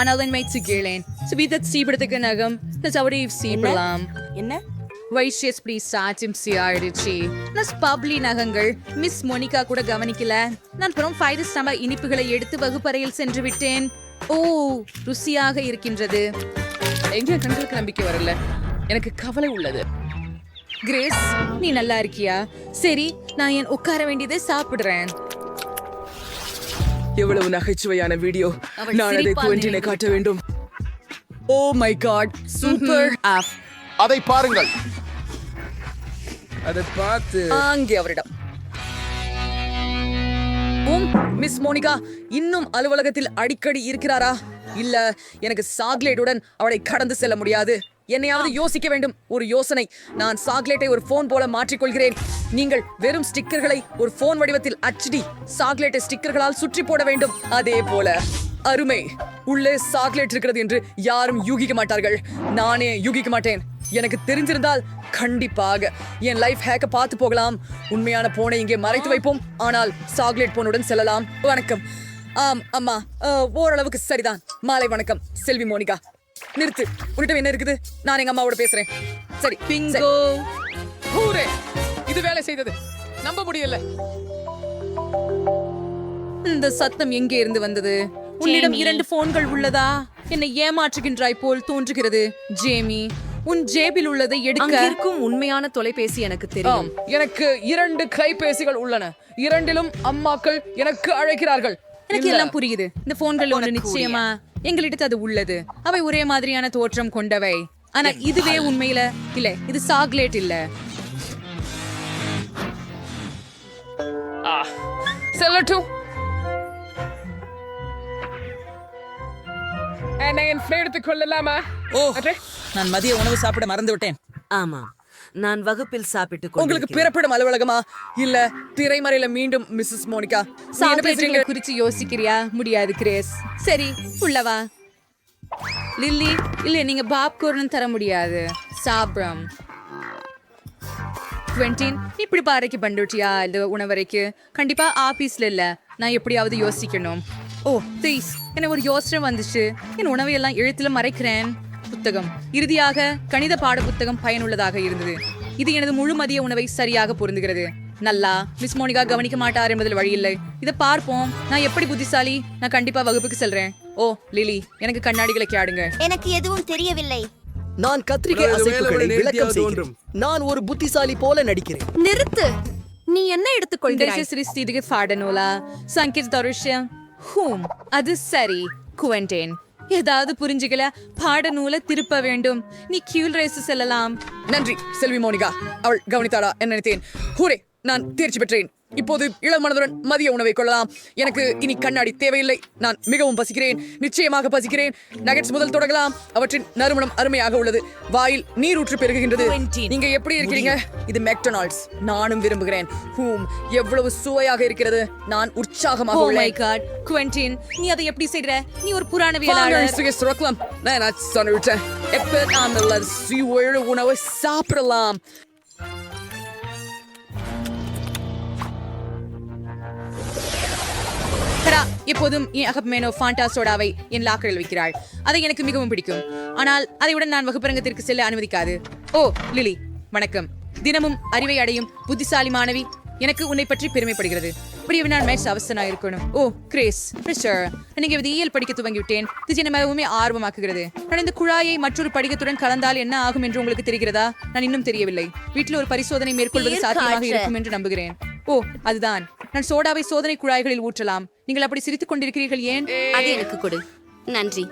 ஆனால் மைத்து கேளேன் சுபீதத் சீபடத்துக்கு நகம் சவடி சீபடலாம். என்ன வைஷியஸ் ப்ளீஸ் சாட்சியம் சியாயிடுச்சு. நான் பப்ளி நகங்கள் மிஸ் மோனிகா கூட கவனிக்கல. நான் புறம் ஃபைதஸ் சம இனிப்புகளை எடுத்து வகுப்பறையில் சென்று விட்டேன். ஓ, ருசியாக இருக்கின்றது. எங்க கண்களுக்கு நம்பிக்கை வரல. எனக்கு கவலை உள்ளது. கிரேஸ், நீ நல்லா இருக்கியா? சரி, நான் என் உட்கார வேண்டியதை சாப்பிடுறேன். எவ்வளவு நகைச்சுவையான வீடியோ. நான் அதை குவென்டினை காட்ட வேண்டும். Oh my God, super app. அதை பாருங்கள். அதை பார்த்து அங்கே அவரிடம். மிஸ் மோனிகா இன்னும் அலுவலகத்தில் அடிக்கடி இருக்கிறாரா? இல்ல, எனக்கு சாக்லேட்டுடன் அவளை கடந்து செல்ல முடியாது. என்னையாவது யோசிக்க வேண்டும். ஒரு யோசனை. நான் சாக்லேட்டை ஒரு போன் போல மாற்றிக்கொள்கிறேன். நீங்கள் வெறும் ஸ்டிக்கர்களை ஒரு போன் வடிவத்தில் அச்சிடி சாக்லேட்டை ஸ்டிக்கர்களால் சுற்றி போட வேண்டும். அதே போல அருமை. உள்ளே சாக்லேட் இருக்கிறது என்று யாரும் யூகிக்க மாட்டார்கள். நானே யூகிக்க மாட்டேன். எனக்கு தெரிஞ்சிருந்தால் கண்டிப்பாக என் லைஃப் ஹேக்க பார்த்து போகலாம். உண்மையான போனை இங்கே மறைத்து வைப்போம். ஆனால் சாக்லேட் போனுடன் செல்லலாம். வணக்கம். ஆம் அம்மா, ஓரளவுக்கு சரிதான். மாலை வணக்கம் செல்வி மோனிகா. நிறுத்து. உன்னிடம் என்ன இருக்குது? நான் எங்க அம்மாவோட பேசுறேன். சரி, பிங்கோ. ஹூரே, இது வேலை செய்தது. நம்ப முடியல. இந்த சத்தம் எங்கே இருந்து வந்தது? உன்னிடம் 2 போன்கள் உள்ளதா? என்னை ஏமாற்றுகின்றாய் போல் தோன்றுகிறது. ஜேமி, உன் ஜேபில் உள்ளதை எடுக்க. இருக்கும் உண்மையான தொலைபேசி எனக்கு தெரியும். எனக்கு 2 கைபேசிகள் உள்ளன. 2லும் அம்மாக்கள் எனக்கு அழைக்கிறார்கள். எனக்கு எல்லாம் புரியுது. இந்த போன்கள் ஒன்று நிச்சயமா எங்களிடத்து அது உள்ளது. அவை ஒரே மாதிரியான தோற்றம் கொண்டவை. ஆனா இதுவே உண்மையில இல்ல. இது சாக்லேட் இல்ல. செல்லட்டும். எடுத்துக் கொள்ளலாமா? ஓ, நான் மதிய உணவு சாப்பிட மறந்து விட்டேன். ஆமா, நான் வகுப்பில் சாப்பிட்டு உங்களுக்கு பிறப்பிடம் அலுவலகமா இல்ல திரைமறையில மீண்டும் மிஸ்ஸஸ் மோனிகா? சாக்லேட்டுகளை குறிச்சு யோசிக்கிறியா? முடியாது கிரேஸ். சரி, உள்ளவா. லில்லி, இல்ல நீங்க பாப்கார்ன் தர முடியாது. சாப்பிடும். குவென்டின், இப்படி பாறைக்கு பண்டுட்டியா இந்த உணவறைக்கு? கண்டிப்பா ஆபீஸ்ல இல்ல. நான் எப்படியாவது யோசிக்கணும். ஓ ப்ளீஸ், எனக்கு ஒரு யோசனை வந்துச்சு. என் உணவை எல்லாம் எழுத்துல மறைக்கிறேன். புத்தகம். இறுதியாக கணித பாட புத்தகம் பயனுள்ளதாக இருந்தது. இது எனது முழு மதிய உணவை சரியாக பொருந்துகிறது. நல்லா, மிஸ் மோனிகா கவனிக்க மாட்டார் என்பதில் வழி இல்லை. இதை பார்ப்போம். நான் எப்படி புத்திசாலி? நான் கண்டிப்பா வகுப்புக்கு செல்றேன். ஓ லிலி, எனக்கு கண்ணாடிகளை கேடுங்க. எனக்கு எதுவும் தெரியவில்லை. நான் கத்திரிக்கை அசைப்புகளை விளக்கம் செய்கிறேன். நான் ஒரு புத்திசாலி போல நடிக்கிறேன். நிறுத்து. நீ என்ன எடுத்துக்கொள்கிறாய்? சிறிது பாடநூலா சங்கீத் தருஷம். ஹூம், அது சரி. குவென்டின், ஏதாவது புரிஞ்சுக்கல. பாடநூலை திருப்ப வேண்டும். நீ கியூல் ரேஸ் செல்லலாம். நன்றி செல்வி மோனிகா. அவள் கவனித்தாளா என்ன நினைத்தேன். ஹூரே, நான் தேர்ச்சி பெற்றேன். இப்போது இளமனதுடன் மதிய உணவை கொள்ளலாம். எனக்கு இனி கண்ணாடி தேவையில்லை. நான் மிகவும் பசிக்கிறேன். நிச்சயமாக பசிக்கிறேன். நகெட்ஸ் முதல் தொடங்கலாம். அவற்றின் நறுமணம் அருமையாக உள்ளது. வாயில் நீரூற்று பெருகுகின்றது. நீங்க எப்படி இருக்கிறீங்க? இது மெக்டொனால்ட்ஸ். நானும் விரும்புகிறேன். ஹூம், எவ்வளவு சுவையாக இருக்கிறது. நான் உற்சாகமாக உள்ளேன். குவென்டின், நீ அதை எப்படி செய்ற? நீ ஒரு புராணவியலாளர். நான் சொன்னிட்டேன். எப்ப நான் சுவையுள்ள உணவை சாப்பிடலாம். எப்போதும் என் அகப்பமேனோ ஃபாண்டா சோடாவை என் லாக்கரில் வைக்கிறாள். அதை எனக்கு மிகவும் பிடிக்கும். ஆனால் அதையுடன் நான் வகுப்பரங்கத்திற்கு செல்ல அனுமதிக்காது. ஓ லிலி, வணக்கம். தினமும் அறிவை அடையும் புத்திசாலி மாணவி. எனக்கு உன்னை பற்றி பெருமைப்படுகிறது. இப்படி நான் மேட்ச் அவசனா இருக்கணும். ஓ கிரேஸ், நீங்க இயல் படிக்க துவங்கிவிட்டேன். இது என்ன மிகவும் ஆர்வமாக்குகிறது. நான் இந்த குழாயை மற்றொரு படிகத்துடன் கலந்தால் என்ன ஆகும் என்று உங்களுக்கு தெரிகிறதா? நான் இன்னும் தெரியவில்லை. வீட்டில் ஒரு பரிசோதனை மேற்கொள்வது சாத்தியமாக இருக்கும் என்று நம்புகிறேன். ஓ அதுதான். நான் சோடாவை சோதனை குழாய்களில் ஊற்றலாம். நீங்கள் அப்படி சிரித்துக் கொண்டிருக்கிறீர்கள் ஏன்? அது எனக்கு கொடு. நன்றி.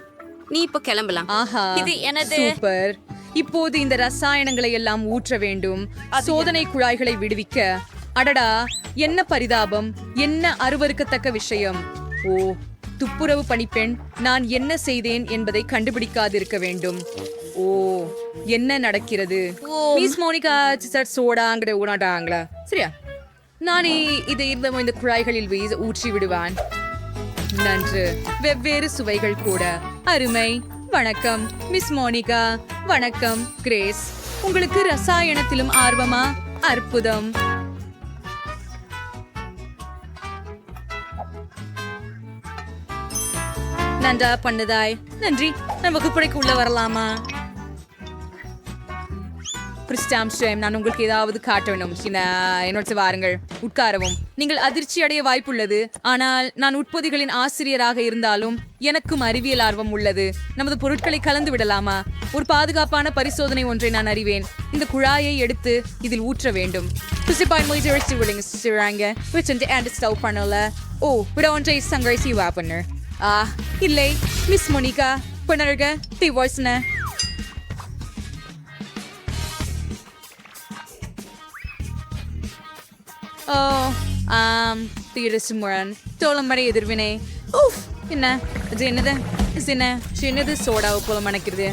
நீ இப்போ கிளம்பலாம். ஆஹா, இது எனது. சூப்பர். இப்போது இந்த ரசாயனங்களை எல்லாம் ஊற்ற வேண்டும். சோதனை குழாய்களை விடுவிக்க. அடடா, என்ன பரிதாபம், என்ன அருவருக்கத்தக்க விஷயம். ஓ, துப்புரவு பணிப்பெண், நான் என்ன செய்தேன் என்பதை கண்டுபிடிக்காதிருக்க வேண்டும். ஓ, என்ன நடக்கிறது? மிஸ் மோனிகா சோடாங்கிற ஊனாட்டாங்களா? சரியா, நான் இதை இந்த குழாய்களில் ஊற்றி விடுவான். நன்று, வெவ்வேறு சுவைகள் கூட. அருமை. வணக்கம் மிஸ் மோனிகா. வணக்கம் கிரேஸ். உங்களுக்கு ரசாயனத்திலும் ஆர்வமா? அற்புதம். நன்றா பண்ணதாய். நன்றி. நான் வகுப்பறைக்கு உள்ள வரலாமா? நான் உங்களுக்கு ஏதாவது காட்டணும். என்னோட வாருங்கள், உட்காரவும். நீங்கள் அதிர்ச்சி அடைய வாய்ப்புள்ளது, ஆனால் நான் உட்பொதிகளின் ஆசிரியராக இருந்தாலும் எனக்கும் அறிவியல் ஆர்வம் உள்ளது. நமது பொருட்களை கலந்து விடலாமா? ஒரு பாதுகாப்பான பரிசோதனை ஒன்றை நான் அறிவேன். இந்த குழாயை எடுத்து இதில் ஊற்ற வேண்டும். ஓ, விட ஒன்றை சங்கரை செய்வா பண்ணு. இல்லை மிஸ் மோனிகா பண்ணருக திவாய்ஸ்ன. ஓ, தீரசுமுரன் தோளமடை எதிர்வினை. ஊஃப், என்ன அது? என்னது என்ன சின்னது சோடாவை போல மணக்கிறது.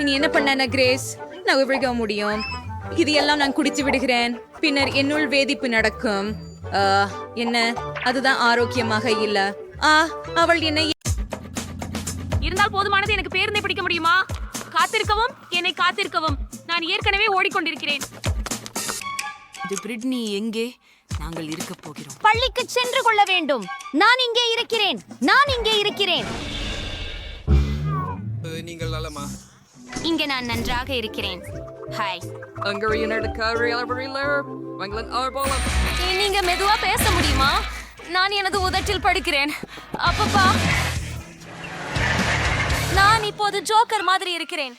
இனி என்ன பண்ண கிரேஸ்? நான் விவரிக்க முடியும். இது எல்லாம் நான் குடித்து விடுகிறேன், பின்னர் என்னுள் வேதிப்பு நடக்கும். என்ன, அதுதான் ஆரோக்கியமாக இல்ல. அவள் என்ன இருந்தால் போதுமானது. எனக்கு பேருந்தை பிடிக்க முடியுமா? காத்திருக்கவும், என்னை காத்திருக்கவும். நான் ஏற்கனவே ஓடிக்கொண்டிருக்கிறேன். பிரிட்னி எங்கே? நாங்கள் இருக்க போகிறோம். பள்ளிக்கு சென்று கொள்ள வேண்டும். நான் இங்கே இருக்கிறேன். நீங்கள் நலமா? இங்கே நான் நன்றாக இருக்கிறேன். ஹாய். நீங்க மெதுவா பேச முடியுமா? நான் எனது உதட்டில் படுக்கிறேன். அப்பப்பா, நான் இப்போது ஜோக்கர் மாதிரி இருக்கிறேன்.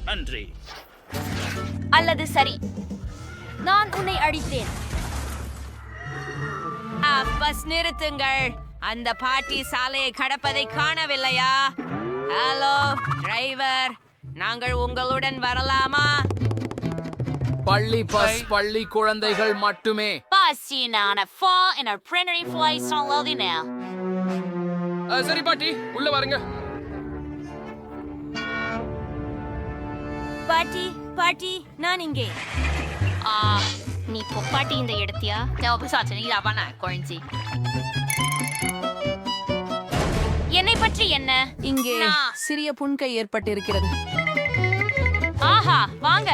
நன்றி. அல்லது சரி, நான் உன்னை அடித்தேன். பஸ் நிறுத்துங்கள். அந்த பாட்டி சாலையை கடப்பதை காணவில்லையா? ஹலோ டிரைவர், நாங்கள் உங்களுடன் வரலாமா? பள்ளி பஸ் பள்ளி குழந்தைகள் மட்டுமே. சரி பாட்டி, உள்ள வாருங்க. பாட்டி பாட்டி, நான் இங்கே. நீ பாட்டி இந்த இடத்தியா? என்னை பற்றி என்ன? இங்கே சிறிய புண்கை ஏற்பட்டிருக்கிறது. ஆஹா, வாங்க.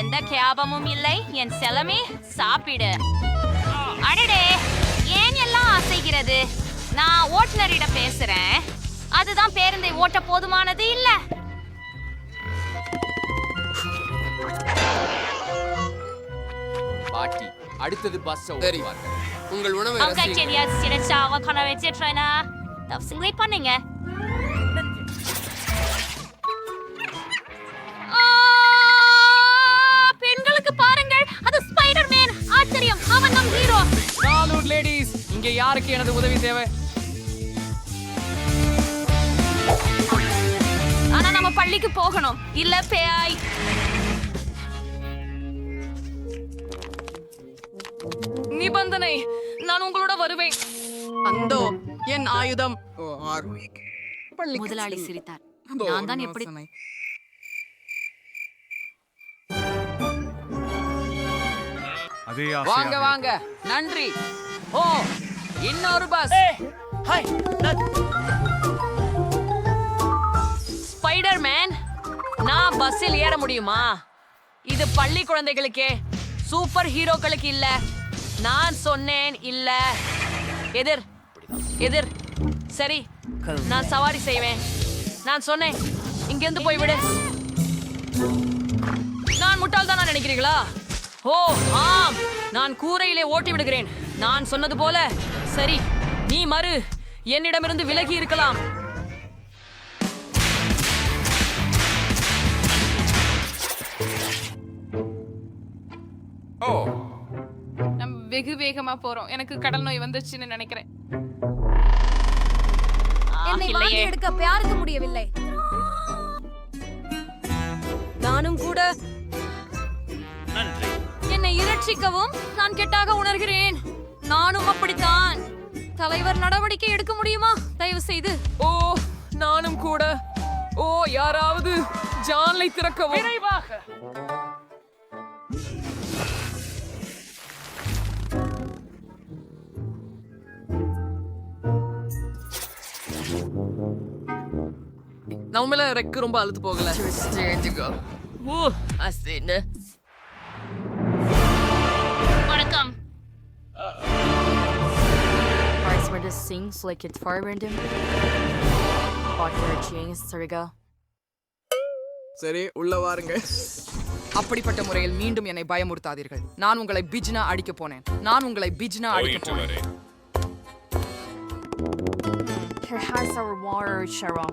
எந்த கேபமும் இல்லை. என் செலமே சாப்பிடு. அடடே, ஏன் எல்லாம் அசைகிறது? நான் ஓட்டுநரிடம் பேசுறேன். அதுதான் பேருந்தை ஓட்ட போதுமானது இல்ல. பாட்டி, அடுத்தது பஸ். சரி, உங்கள் உணவை பண்ணுங்க. பெண்களுக்கு பாருங்கள், அது ஸ்பைடர்மேன். ஆச்சரியம், அவன் நம் ஹீரோ. லேடீஸ், இங்கே யாருக்கு எனது உதவி தேவை? ஆனா நம்ம பள்ளிக்கு போகணும். இல்ல பேய். நிபந்தனை, நான் உங்களோட வருவேன். அந்தோ என் ஆயுதம். முதலாளி சிரித்தார். நான் தான் எப்படி? வாங்க வாங்க, நன்றி. ஓ, இன்னொரு பஸ். ஸ்பைடர்மேன், நான் பஸ்ஸில் ஏற முடியுமா? இது பள்ளி குழந்தைகளுக்கே, சூப்பர் ஹீரோக்களுக்கு இல்ல. நான் சொன்னேன் இல்ல. எதிர் எதிர். சரி, நான் சவாரி செய்வேன். நான் சொன்னேன், இங்கிருந்து போய்விடு. நான் முட்டாள் தானா நினைக்கிறீங்களா? ஓ ஆம், நான் கூரையிலே ஓட்டி விடுகிறேன். நான் சொன்னது போல. சரி, நீ மறு என்னிடமிருந்து விலகி இருக்கலாம். நம்ம வெகு வேகமா போறோம். எனக்கு கடல் நோய் வந்துச்சுன்னு நினைக்கிறேன். என்னை வாந்தி எடுக்க யாருக்கு முடியவில்லை. நானும் கூட. என்னை இரட்சிக்கவும். நான் கெட்டாக உணர்கிறேன். நானும் அப்படித்தான். தலைவர் நடவடிக்கை எடுக்க முடியுமா தயவு செய்து? ஓ, நானும் கூட. ஓ, யாராவது ஜான்லை திறக்கவும். விரைவாக. நம்மள ரெக்கு ரொம்ப அழுத்து போகல. ஓ, அசின். வணக்கம். Sings like it's far random. Popular change, Sariga. சரி, உள்ள வாருங்க. அப்படிப்பட்ட முறையில் மீண்டும் என்னை பயமுறுத்தாதீர்கள். நான் உங்களை பிஜ்னா அடிக்க போனேன். Her has our water, Sharon.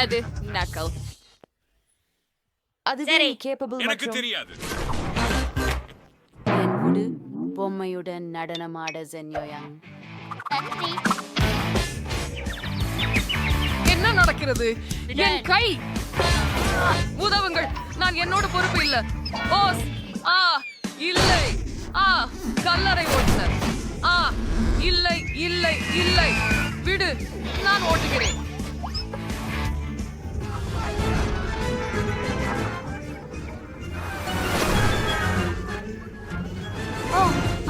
அது நக்கல். அதுவே capable எனக்கு தெரியாது. பொம்மையுடன் நடனமாட ஜென்யோயாங். என்ன நடக்கிறது? என் கை. உதவுங்கள். நான் என்னோட பொறுப்பு இல்ல. ஓஸ். இல்லை. கல்லறை ஓட்டுனர். இல்லை இல்லை இல்லை. விடு. நான் ஓட்டுகிறேன்.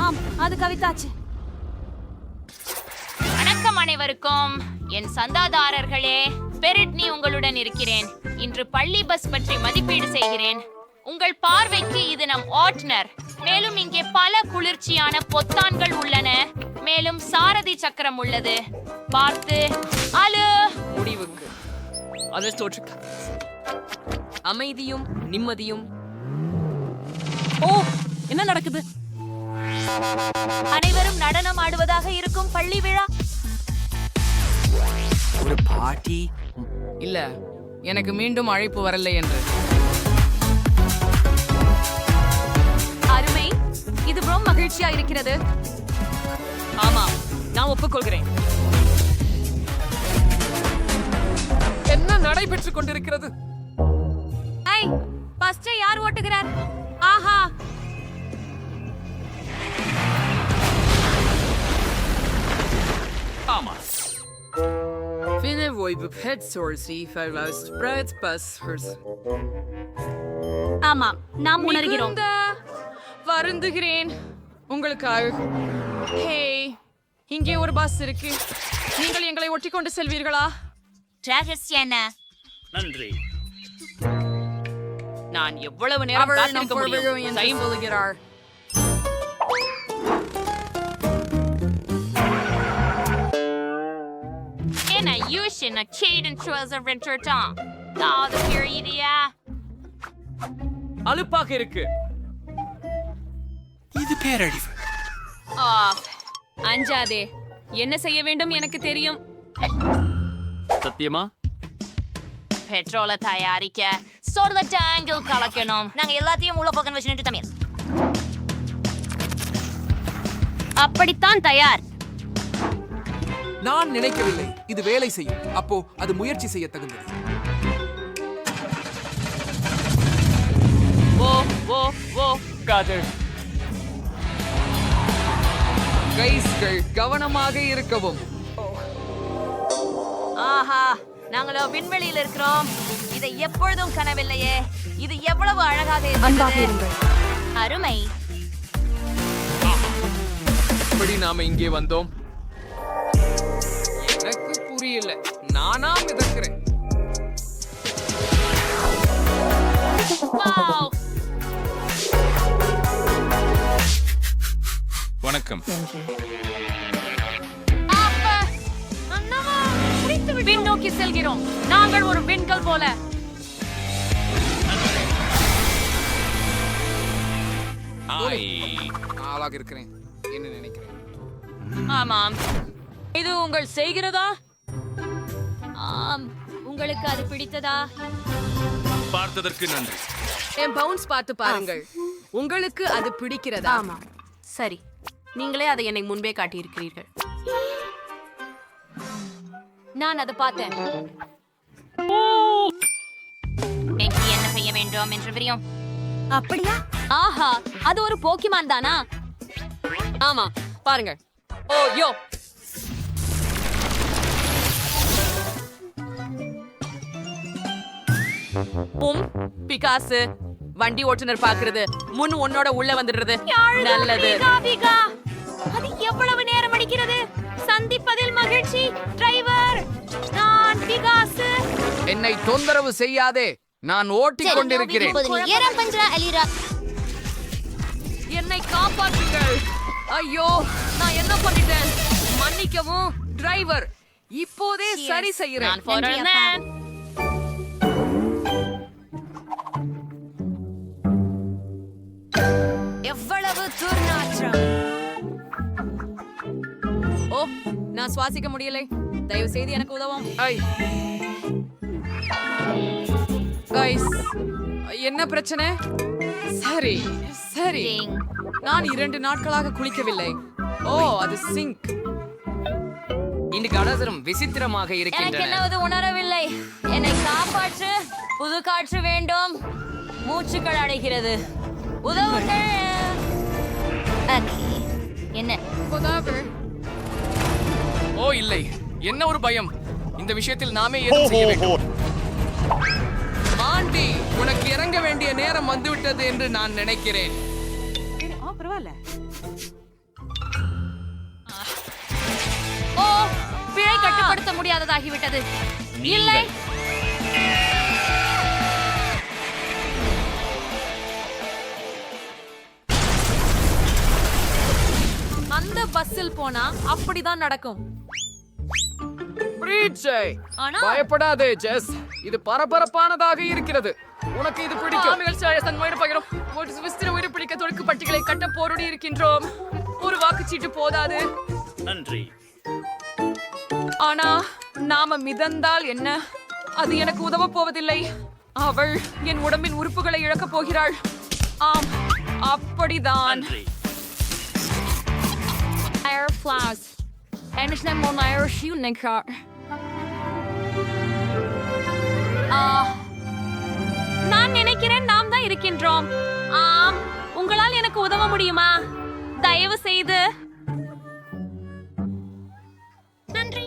ஆம், அது கவிதாச்சு. வணக்கம் அனைவருக்கும். என் சந்தாதாரர்களே, பெரிட்னி உங்களுடன் இருக்கிறேன். இன்று பள்ளி பஸ் பற்றி மதிப்பீடு செய்கிறேன். உங்கள் பார்வைக்கு இது நம் ஓட்டுநர். மேலும் இங்கே பல குளிர்ச்சியான பொத்தான்கள் உள்ளன. மேலும் சாரதி சக்கரம் உள்ளது. பார்த்து அலு. முடிவுக்கு. அது தோற்று. அமைதியும் நிம்மதியும். ஓ, என்ன நடக்குது? அனைவரும் நடனம் ஆடுவதாக இருக்கும் பள்ளி விழா. ஒரு பார்ட்டி? இல்ல, எனக்கு மீண்டும் அழைப்பு வரல என்று. அருமை. இது ரொம்ப மகிழ்ச்சியா இருக்கிறது. ஆமா, நான் ஒப்புக்கொள்கிறேன். என்ன நடைபெற்றுக் கொண்டிருக்கிறது? பஸ்ஸை யார் ஓட்டுகிறார்? ஆஹா, ஆமா. Finne voibu pet sorsi fervast bread bus hers. ஆமாம், நாம் உணர்கிறோம். வருந்துகிறேன் உங்களுக்காக. ஹே, இங்கே ஒரு பஸ் இருக்கு. நீங்கள் எங்களை ஒட்டிக்கொண்டு செல்வீர்களா? ரகசியன. நன்றி. நான் எவ்வளவு நேரம் காத்திருக்க முடியும்? சொல்கிறார். Ena Yushin a Caden Trouser Renterton. The period. அலுப்பாக இருக்கு. இது பேரழிவு. அஞ்சாதே. என்ன செய்ய வேண்டும் எனக்கு தெரியும். சத்தியமா? பெட்ரோலை தயாரிக்க சொல்ல டேங்கில் கலக்கணும். நாங்க எல்லாத்தையும் உள்ள பக்கம் வச்சுட்டு தமிழ். அப்படித்தான் தயார். நான் நினைக்கவில்லை இது வேலை செய்யும். அப்போ அது முயற்சி செய்ய தகுந்தது. காதல். கைஸ்கள் கவனமாக இருக்கவும். ஆஹா, நாங்களோ விண்வெளியில் இருக்கிறோம். இதை எப்பொழுதும் கனவில்லையே. இது எவ்வளவு அழகாக இருக்கிறது. அருமை. எப்படி நாம இங்கே வந்தோம்? எனக்கு புரியல. நானா மிதக்கிறேன். வணக்கம். விண்ணோக்கி செல்கிறோம். நாங்கள் ஒரு விண்கல் போல. ஆளாக இருக்கிறேன். என்ன நினைக்கிறேன்? ஆமாம். இது உங்கள் செய்கிறதா? ஆம். உங்களுக்கு அது பிடித்ததா? பார்த்ததற்கு நன்றி. என் பவுன்ஸ் பார்த்து பாருங்கள். உங்களுக்கு அது பிடிக்கிறதா? ஆமா சரி, நீங்களே அதை என்னை முன்பே காட்டியிருக்கிறீர்கள். நான் அதை பார்த்தேன். எனக்கு என்ன செய்ய வேண்டும் என்று தெரியும். அப்படியா? ஆஹா, அது ஒரு போக்கிமான் தானா? ஆமா, பாருங்க. ஓ யோ, பிகாசு வண்டி ஓட்டுநர் பாக்குறது முன் உன்னோட உள்ள வந்துடுறது நல்லது. அது எவ்வளவு நேரம் அடிக்கிறது? சந்திப்பதில் மகிழ்ச்சி டிரைவர். நான் பிகாசு. என்னை தொந்தரவு செய்யாதே, நான் ஓட்டிக் கொண்டிருக்கிறேன். என்னை காப்பாற்றுங்கள். ஐயோ, நான் என்ன பண்ணிட்டேன்? மன்னிக்கவும் டிரைவர். இப்போதே சரி செய்கிறேன். நான் போறேன். எவ்வளவு துர்நாற்றம்! ஓ, நான் சுவாசிக்க முடியலை. தயவு செய்து எனக்கு உதவும். கைஸ், என்ன பிரச்சனை? சரி சரி, நான் 2 நாட்களாக குளிக்கவில்லை. ஓ, அது சிங்க். இன்னைக்கு அனசரம் விசித்திரமாக எனக்கு இருக்கின்றன. என்னவது உணரவில்லை. என்னை காப்பாற்று. புது காற்று வேண்டும். மூச்சுக்கள் அடைகிறது. உதவுங்கள். என்ன? ஓ இல்லை, என்ன ஒரு பயம். இந்த விஷயத்தில் நாமே ஏதும் செய்ய வேண்டும். ஆண்டி, உனக்கு இறங்க வேண்டிய நேரம் வந்துவிட்டது என்று நான் நினைக்கிறேன். ஓ, பிழை கட்டுப்படுத்த முடியாததாகிவிட்டது. இல்லை, அந்த பஸ்ஸில் போனா அப்படிதான் நடக்கும். ஆனா பயப்படாதே ஜெஸ், இது பரபரப்பானதாக இருக்கிறது. உனக்கு இது பிடிக்கும். உயிர்பிடிக்க தொடுக்கு பட்டிகளை கட்ட போரோடி இருக்கின்றோம். ஒரு வாக்குச்சீட்டு போதாது. நன்றி. ஆனா நாம மிதந்தால் என்ன? அது எனக்கு உதவ போவதில்லை. அவள் என் உடம்பின் உறுப்புகளை இழக்கப் போகிறாள். ஆம், அப்படிதான். நான் நினைக்கிறேன் நாம் தான் இருக்கின்றோம். ஆம், உங்களால் எனக்கு உதவ முடியுமா? தயவு செய்து. நன்றி.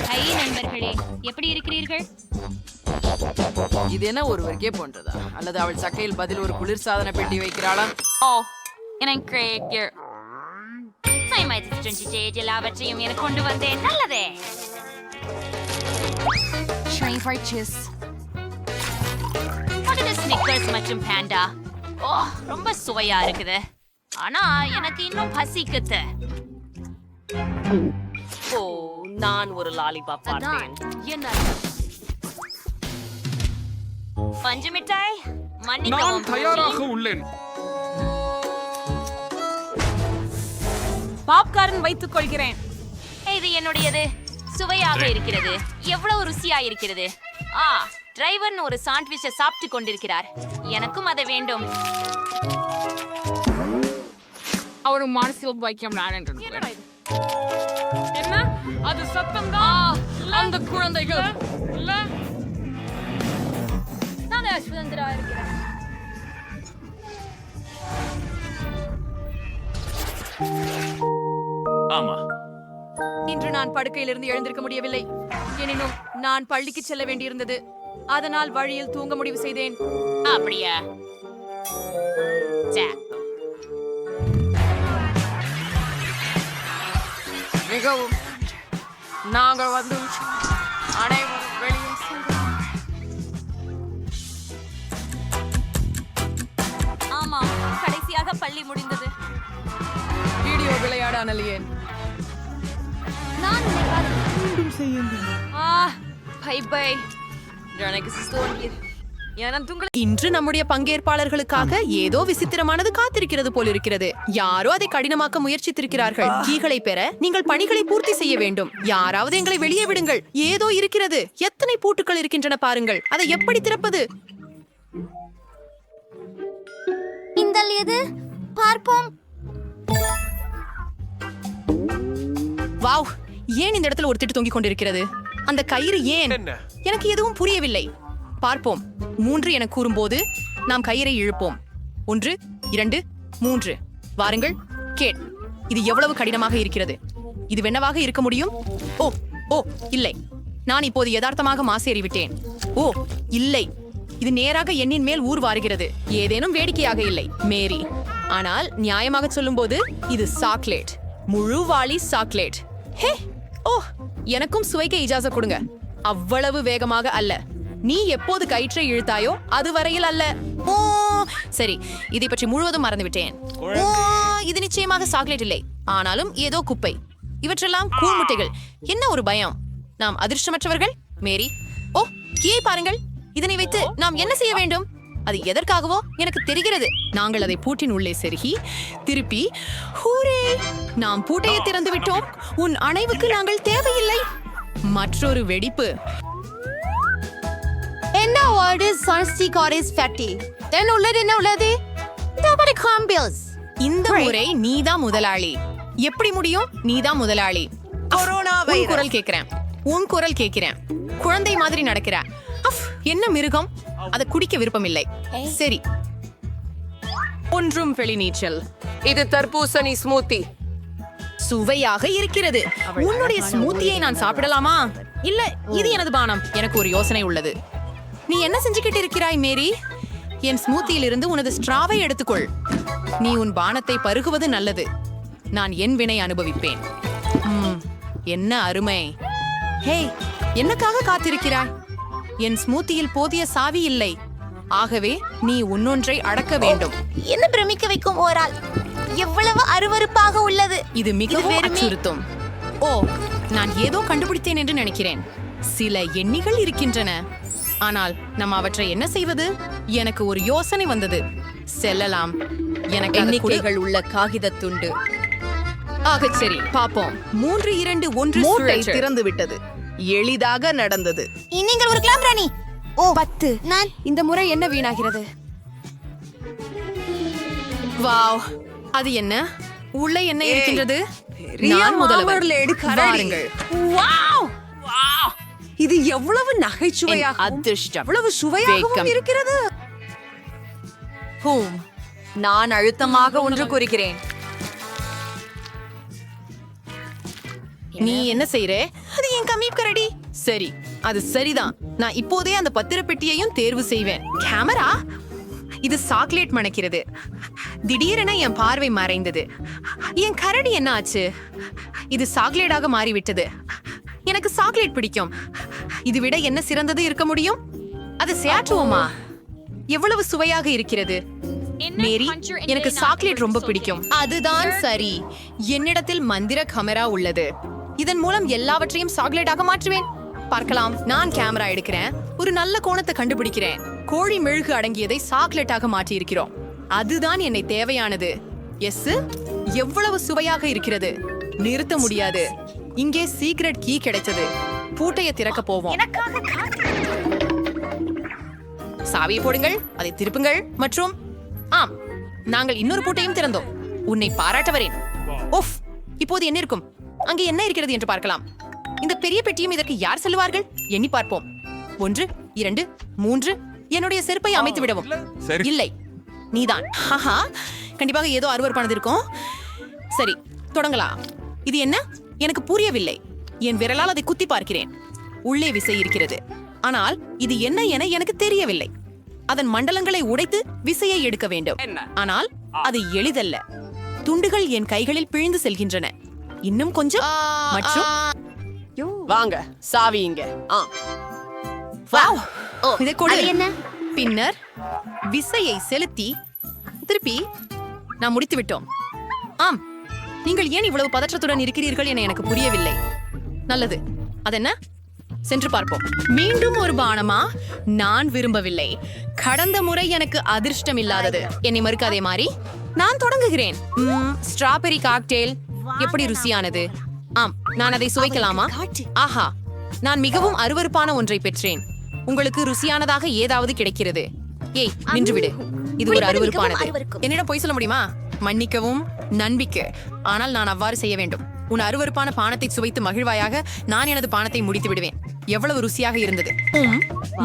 ஹை நண்பர்களே, எப்படி இருக்கிறீர்கள்? இது என்ன ஒருவருக்கே போன்றதா? அல்லது அவள் சக்கையில் பதில் ஒரு குளிர்சாதன பெட்டி வைக்கிறாளா? ஓ, எனக்கு எல்லாவற்றையும் எனக்கு கொண்டு வந்தேன். நல்லதே. ஸ்னிக்கர்ஸ் மற்றும் பேண்டா. ஓ, ரொம்ப சுவையா இருக்குது. ஆனா எனக்கு இன்னும் பசிக்குது. ஓ, நான் ஒரு லாலிபாப் பார்த்தேன். என்ன பஞ்சு மிட்டாய்? நான் மன்னிக்கவும். தயாராக உள்ளேன். பாப்கார்ன் வைத்துக் கொள்கிறேன். இது என்னுடையது. சுவையாக இருக்கிறது. எவ்வளவு ருசியா இருக்கிறது. டிரைவர் ஒரு சாண்ட்விச்சை சாப்பிட்டு கொண்டிருக்கிறார். எனக்கும் அதை வேண்டும். அவர் மனசில் வைக்கும் நான் என்று என்ன? அது சத்தம் தான். அந்த குழந்தைகள் நான் சுதந்திரா இருக்கிறேன். ஆமா, இன்று நான் படுக்கையிலிருந்து எழுந்திருக்க முடியவில்லை. எனினும் நான் பள்ளிக்கு செல்ல வேண்டியிருந்தது. அதனால் வழியில் தூங்க முடிவு செய்தேன். அப்படியா? மிகவும் நாங்கள் வந்து அனைவரும் வெளியே செல்கிறோம். ஆமா, கடைசியாக பள்ளி முடிந்தது. வீடியோ விளையாட அனலியேன். நான் பை பை. இன்று நம்முடைய பங்கேற்பாளர்களுக்காக ஏதோ விசித்திரமானது காத்திருக்கிறது போலிருக்கிறது. யாரோ அதை கடினமாக்க முயற்சித்திருக்கிறார்கள். கீகளை பெற நீங்கள் பணிகளை பூர்த்தி செய்ய வேண்டும். யாராவது எங்களை வெளியே விடுங்கள். ஏதோ இருக்கிறது. எத்தனை பூட்டுக்கள் இருக்கின்றன பாருங்கள். அதை எப்படி திறப்பது? என்றால் எது? பார்ப்போம். வாவ், ஏன் இந்த இடத்துல ஒரு திட்டு தொங்கிக் கொண்டிருக்கிறது? அந்த கயிறு ஏன்? எனக்கு எதுவும் புரியவில்லை. பார்ப்போம். 3 என கூறும்போது நாம் கயிறை இழுப்போம். 1 2 3. வாருங்கள். கேட், இது எவ்வளவு கடினமாக இருக்கிறது. இது என்னவாக இருக்க முடியும்? ஓ ஓ இல்லை, நான் இப்போது யதார்த்தமாக மாசேறிவிட்டேன். ஓ இல்லை, இது நேராக எண்ணின் மேல் ஊர் வாருகிறது. ஏதேனும் வேடிக்கையாக இல்லை மேரி. ஆனால் நியாயமாக சொல்லும்போது இது சாக்லேட், முழு வாளி சாக்லேட். ஹே, ஓ, எனக்கும் சுவைக்க இஜாசா கொடுங்க. அவ்வளவு வேகமாக அல்ல. நீ எப்போது கயிற்றை இழுத்தாயோ அது வரையில் அல்ல. ஓ சரி, இதை பற்றி முழுவதும் மறந்துவிட்டேன். ஓ, இது நிச்சயமாக சாக்லேட் இல்லை, ஆனாலும் ஏதோ குப்பை. இவற்றெல்லாம் கூழ்முட்டைகள். என்ன ஒரு பயம். நாம் அதிர்ஷ்டமற்றவர்கள் மேரி. ஓ, கீழே பாருங்கள். இதனை வைத்து நாம் என்ன செய்ய வேண்டும்? அது எதற்காகவோ எனக்கு தெரிகிறது. நாங்கள் அதை பூட்டின் உள்ளே செருகி திருப்பி, ஹூரே, நாம் பூட்டையை திறந்து விட்டோம். உன் அணைவுக்கு நாங்கள் தேவையில்லை. மற்றொரு வெடிப்பு. என்ன வாட் இஸ் சான்ஸ்டிக் ஆர் இஸ் ஃபேட்டி? தென் உள்ளது என்ன உள்ளது? டபுள் காம்பிள்ஸ். இந்த முறை நீதான் முதலாளி. எப்படி முடியும்? நீதான் முதலாளி. உன் குரல் கேட்கிறேன், உன் குரல் கேட்கிறேன். குழந்தை மாதிரி நடக்கிற. அஃப், என்ன மிருகம். அதை குடிக்க விருப்பமில்லை. சரி, ஒன்றும் வெளிநீச்சல். இது தர்பூசணி ஸ்மூத்தி. சுவையாக இருக்கிறது. உன்னுடைய ஸ்மூத்தியை நான் சாப்பிடலாமா? இல்ல, இது எனது பானம். எனக்கு ஒரு யோசனை உள்ளது. நீ என்ன செஞ்சுக்கிட்டு இருக்கிறாய் மேரி? என் ஸ்மூத்தியில் இருந்து உனது ஸ்ட்ராவை எடுத்துக்கொள். நீ உன் பானத்தை பருகுவது நல்லது. நான் என் வினை அனுபவிப்பேன். என்ன அருமை. ஹே, என்னக்காக காத்திருக்கிறாய்? என் ஸ்மூத்தியில் போதிய சாவி இல்லை. ஆகவே நீ உன்னொன்றை அடக்க வேண்டும். என்ன பிரமிக்க வைக்கும் ஓரால். எவ்வளவு அருவருப்பாக உள்ளது. இது மிகவும் அச்சுறுத்தும். ஓ, நான் ஏதோ கண்டுபிடித்தேன் என்று நினைக்கிறேன். சில எண்ணிகள் இருக்கின்றன, ஆனால் நாம் அவற்றை என்ன செய்வது? எனக்கு ஒரு யோசனை வந்தது. செல்லலாம். எனக்கு எண்ணிக்கைகள் உள்ள காகித துண்டு. ஆக சரி, பாப்போம். 3 2 1 மூட்டை திறந்து விட்டது. எளிதாக நடந்தது. நீங்கள் ஒரு கிளாம் ராணி. ஓ 10. நான் இந்த முறை என்ன வீணாகிறது? வாவ், அது என்ன? உள்ளே என்ன இருக்கின்றது? நான் முதல்வர். வாருங்கள். வாவ், இது எவ்வளவு நகைச்சுவையாக, அதிர்ஷ்டம், எவ்வளவு சுவையாகவும் இருக்கிறது. ஹூம், நான் அழுத்தமாக ஒன்று கூறுகிறேன். நீ என்ன செய்யற? அது என் கம்மீப் கரடி. சரி, அது சரிதான். நான் இப்போதே அந்த பத்திரப்பெட்டியையும் தேர்வு செய்வேன். கேமரா, இது சாக்லேட் மணக்கிறது. திடீரென என் பார்வை மறைந்தது. என் கரடி என்ன ஆச்சு? இது சாக்லேட்டாக மாறிவிட்டது. எனக்கு சாக்லேட் பிடிக்கும். இது விட என்ன சிறந்தது இருக்க முடியும்? அது சேற்றுவோமா? எவ்வளவு சுவையாக இருக்கிறது. மேரி, எனக்கு சாக்லேட் ரொம்ப பிடிக்கும். அதுதான் சரி. என்னிடத்தில் மந்திர கேமரா உள்ளது. இதன் மூலம் எல்லாவற்றையும் சாக்லேட்டாக மாற்றுவேன். பார்க்கலாம். நான் கேமரா எடுக்கிறேன். ஒரு நல்ல கோணத்தை கண்டுபிடிக்கிறேன். கோழி மெழுகு அடங்கியதை சாக்லேட்டாக மாற்றி இருக்கிறோம். அதுதான் என்னை தேவையானது. எஸ், எவ்வளவு சுவையாக இருக்கிறது. நிறுத்த முடியாது. இங்கே சீக்ரெட் கீ கிடைச்சது. பூட்டையை திறக்க போவோம். சாவியை போடுங்கள், அதை திருப்புங்கள் மற்றும் ஆம், நாங்கள் இன்னொரு பூட்டையும் திறந்தோம். உன்னை பாராட்ட வரேன். ஓஃப், இப்போது என்ன இருக்கும்? அங்கே என்ன இருக்கிறது என்று பார்க்கலாம். இந்த பெரிய பெட்டியும் இதற்கு யார் செல்வார்கள்? எண்ணி பார்ப்போம். 1 2 3. என்னுடைய செருப்பை அமைத்து விடவும். இல்லை, நீதான். ஹஹா, கண்டிப்பாக ஏதோ அருவருப்பானது இருக்கும். சரி, தொடங்கலாம். இது என்ன? எனக்கு புரியவில்லை. என் விரலால் அதை குத்தி பார்க்கிறேன். உள்ளே விசை இருக்கிறது, ஆனால் இது என்ன என எனக்கு தெரியவில்லை. அதன் மண்டலங்களை உடைத்து விசையை எடுக்க வேண்டும். ஆனால் அது எளிதல்ல. துண்டுகள் என் கைகளில் பிழிந்து செல்கின்றன. இன்னும் கொஞ்சம் மற்றும் வாங்க, சாவி இங்க. வாவ், இதை கொடு. என்ன? பின்னர் விசையை செலுத்தி திருப்பி நாம் முடித்து விட்டோம். ஆம், நீங்கள் ஏன் இவ்வளவு பதற்றத்துடன் இருக்கிறீர்கள் என எனக்கு புரியவில்லை. நல்லது, அதென்ன? சென்று பார்ப்போம். மீண்டும் ஒரு பானமா? நான் விரும்பவில்லை. கடந்த முறை எனக்கு அதிர்ஷ்டம் இல்லாதது. என்னை மறுக்காதே மாறி. நான் தொடங்குகிறேன். ஸ்ட்ராபெரி காக்டெயில் எப்படி ருசியானது. ஆம், நான் அதை சுவைக்கலாமா? ஆஹா, நான் மிகவும் அருவருப்பான ஒன்றை பெற்றேன். உங்களுக்கு ருசியானதாக ஏதாவது கிடைக்கிறது? ஏய், நின்றுவிடு. இது ஒரு அருவருப்பானது. என்னிடம் பொய் சொல்ல முடியுமா? மன்னிக்கவும், நம்பிக்கை. ஆனால் நான் அவ்வாறு செய்ய வேண்டும். உன் அருவருப்பான பானத்தை சுவைத்து மகிழ்வாயாக. நான் எனது பானத்தை முடித்து விடுவேன். எவ்வளவு ருசியாக இருந்தது.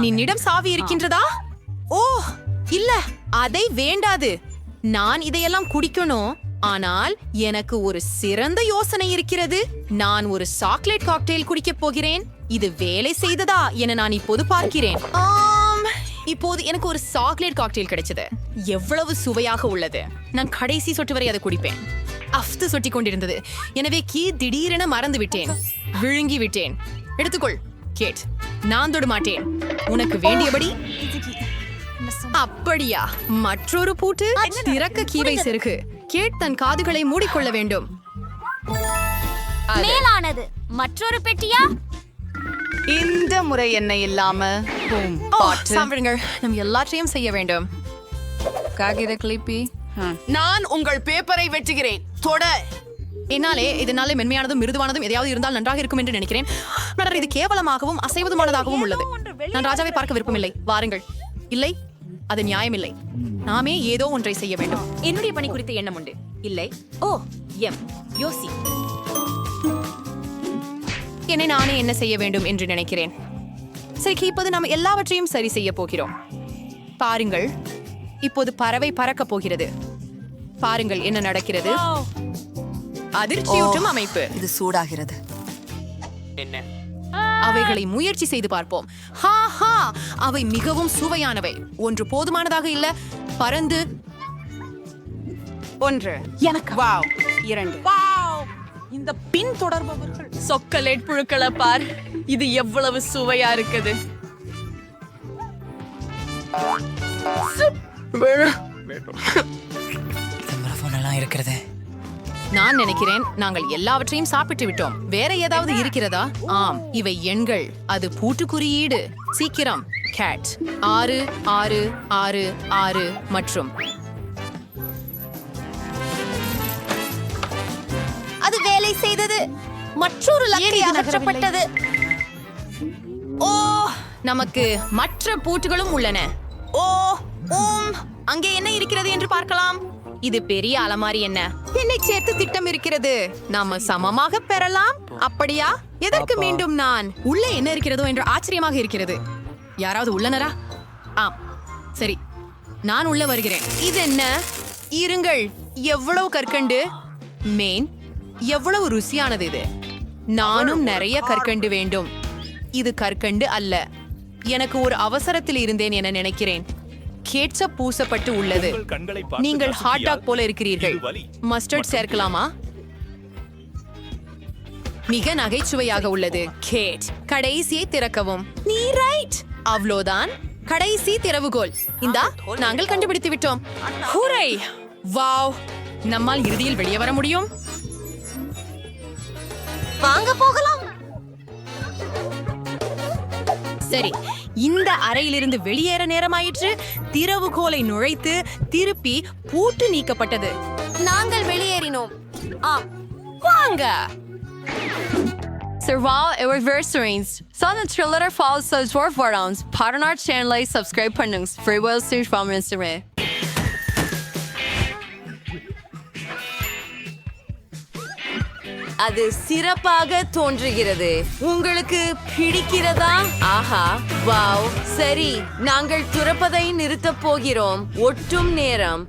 நின்னிடம் சாவி இருக்கின்றதா? ஓ இல்ல, அதை வேண்டாது. நான் இதையெல்லாம் குடிக்கணும். ஆனால் எனக்கு ஒரு சிறந்த யோசனை இருக்கிறது. நான் ஒரு சாக்லேட் காக்டெயில் குடிக்கப் போகிறேன். இது வேலை செய்ததா என நான் இப்போது பார்க்கிறேன். இப்போது எனக்கு ஒரு சாக்லேட் காக்டெயில் கிடைச்சது. எவ்வளவு சுவையாக உள்ளது. நான் கடைசி சொட்டு வரை அதை குடிப்பேன். அஃப்து சொட்டி கொண்டிருந்தது. எனவே திடீரென மறந்து விட்டேன். விழுங்கி விட்டேன். எடுத்துக்கொள் கேட். நான் தொட மாட்டேன். உனக்கு வேண்டியபடி. அப்படியா? மற்றொரு பூட்டு. திறக்க கீவை செருக்கு. கேட் தன் காதுகளை மூடிக்கொள்ள வேண்டும். மேலானது மற்றொரு பெட்டியா? இந்த முறை என்ன இல்லாம சாம்பிடுங்கள். நம்ம எல்லாத்தையும் செய்ய வேண்டும். காகித கிளிப்பி. நான் உங்கள் பேப்பரை வெட்டுகிறேன். தொட. இதனாலே மென்மையானதும் மிருதுவானதும் எதையாவது இருந்தால் நன்றாக இருக்கும் என்று நினைக்கிறேன். இது கேவலமாகவும் அசைவதுமானதாகவும் உள்ளது. நான் ராஜாவை பார்க்க விருப்பமில்லை. வாருங்கள். இல்லை, அது நியாயமில்லை. நாமே ஏதோ ஒன்றை செய்ய வேண்டும். என்னுடைய பணி குறித்த எண்ணம் உண்டு. இல்லை. ஓ எம் யோசி. என்னை நானே என்ன செய்ய வேண்டும் என்று நினைக்கிறேன். சரி, இப்போது நாம் எல்லாவற்றையும் சரி செய்ய போகிறோம். பாருங்கள், இப்போது பறவை பறக்க போகிறது. பாருங்கள் என்ன நடக்கிறது. அதிர்ச்சியூட்டும் அமைப்பு. இது சூடாகிறது. அவைகளை முயற்சி செய்து பார்ப்போம். அவை மிகவும் சுவையானவை. ஒன்று போதுமானதாக இல்ல. பறந்து 1 எனக்கு. வாவ். 2 வாவ். இந்த பின் தொடர்பவர்கள் சொக்கலேட் புழுக்களை பார். இது எவ்வளவு சுவையா இருக்குது. இருக்கிறது. நான் நினைக்கிறேன் நாங்கள் எல்லாவற்றையும் சாப்பிட்டு விட்டோம். வேற ஏதாவது இருக்கிறதா? ஆம், இவை எண்கள். அது பூட்டு குறியீடு. சீக்கிரம். கேட் 6 6 6 6 மற்றும் அது வேலை செய்தது. மற்றொரு லக்கை அகற்றப்பட்டது. ஓ, நமக்கு மற்ற பூட்டுகளும் உள்ளன. ஓ அங்கே என்ன இருக்கிறது என்று பார்க்கலாம். இது பெரிய அலமாரி. என்ன என்னை சேர்த்து திட்டம் இருக்கிறது. நாம சமமாக பெறலாம். அப்படியா? எதற்கு மீண்டும் நான்? உள்ளே என்ன இருக்கிறதோ என்று ஆச்சரியமாக இருக்கிறது. யாராவது உள்ளனரா? ஆம், சரி, நான் உள்ள வருகிறேன். இது என்ன? இருங்கள். எவ்வளவு கற்கண்டு. மேன், எவ்வளவு ருசியானது இது. நானும் நிறைய கற்கண்டு வேண்டும். இது கற்கண்டு அல்ல. எனக்கு ஒரு அவசரத்தில் இருந்தேன் என நினைக்கிறேன். கேட்சப் பூசப்பட்டு உள்ளது. நீங்கள் ஹாட் டாக் போல இருக்கிறீர்கள். மஸ்டர்ட் சேர்க்கலாமா? மிக நகைச்சுவையாக உள்ளது. கேட், கடைசியை திறக்கவும். நீ ரைட். அவ்வளோதான். கடைசி திறவுகோல். இந்தா, நாங்கள் கண்டுபிடித்து விட்டோம். ஹூரை! வாவ், நம்மால் இறுதியில் வெளியே வர முடியும். வாங்க போகலாம். சரி, இந்த அறையிலிருந்து வெளியேற நேரமாயிற்று. திறவுகோலை நுழைத்து திருப்பி பூட்டு நீக்கப்பட்டது. நாங்கள் வெளியேறினோம். வாங்க. Survival anniversaries. Southern Thriller Falls Dwarf Warhounds. Partner channel subscribe பண்ணுங்க. Free will search from Instagram. அது சிறப்பாக தோன்றுகிறது. உங்களுக்கு பிடிக்கிறதா? ஆஹா, வாவ். சரி, நாங்கள் துறப்பதை நிறுத்தப் போகிறோம். ஒட்டும் நேரம்.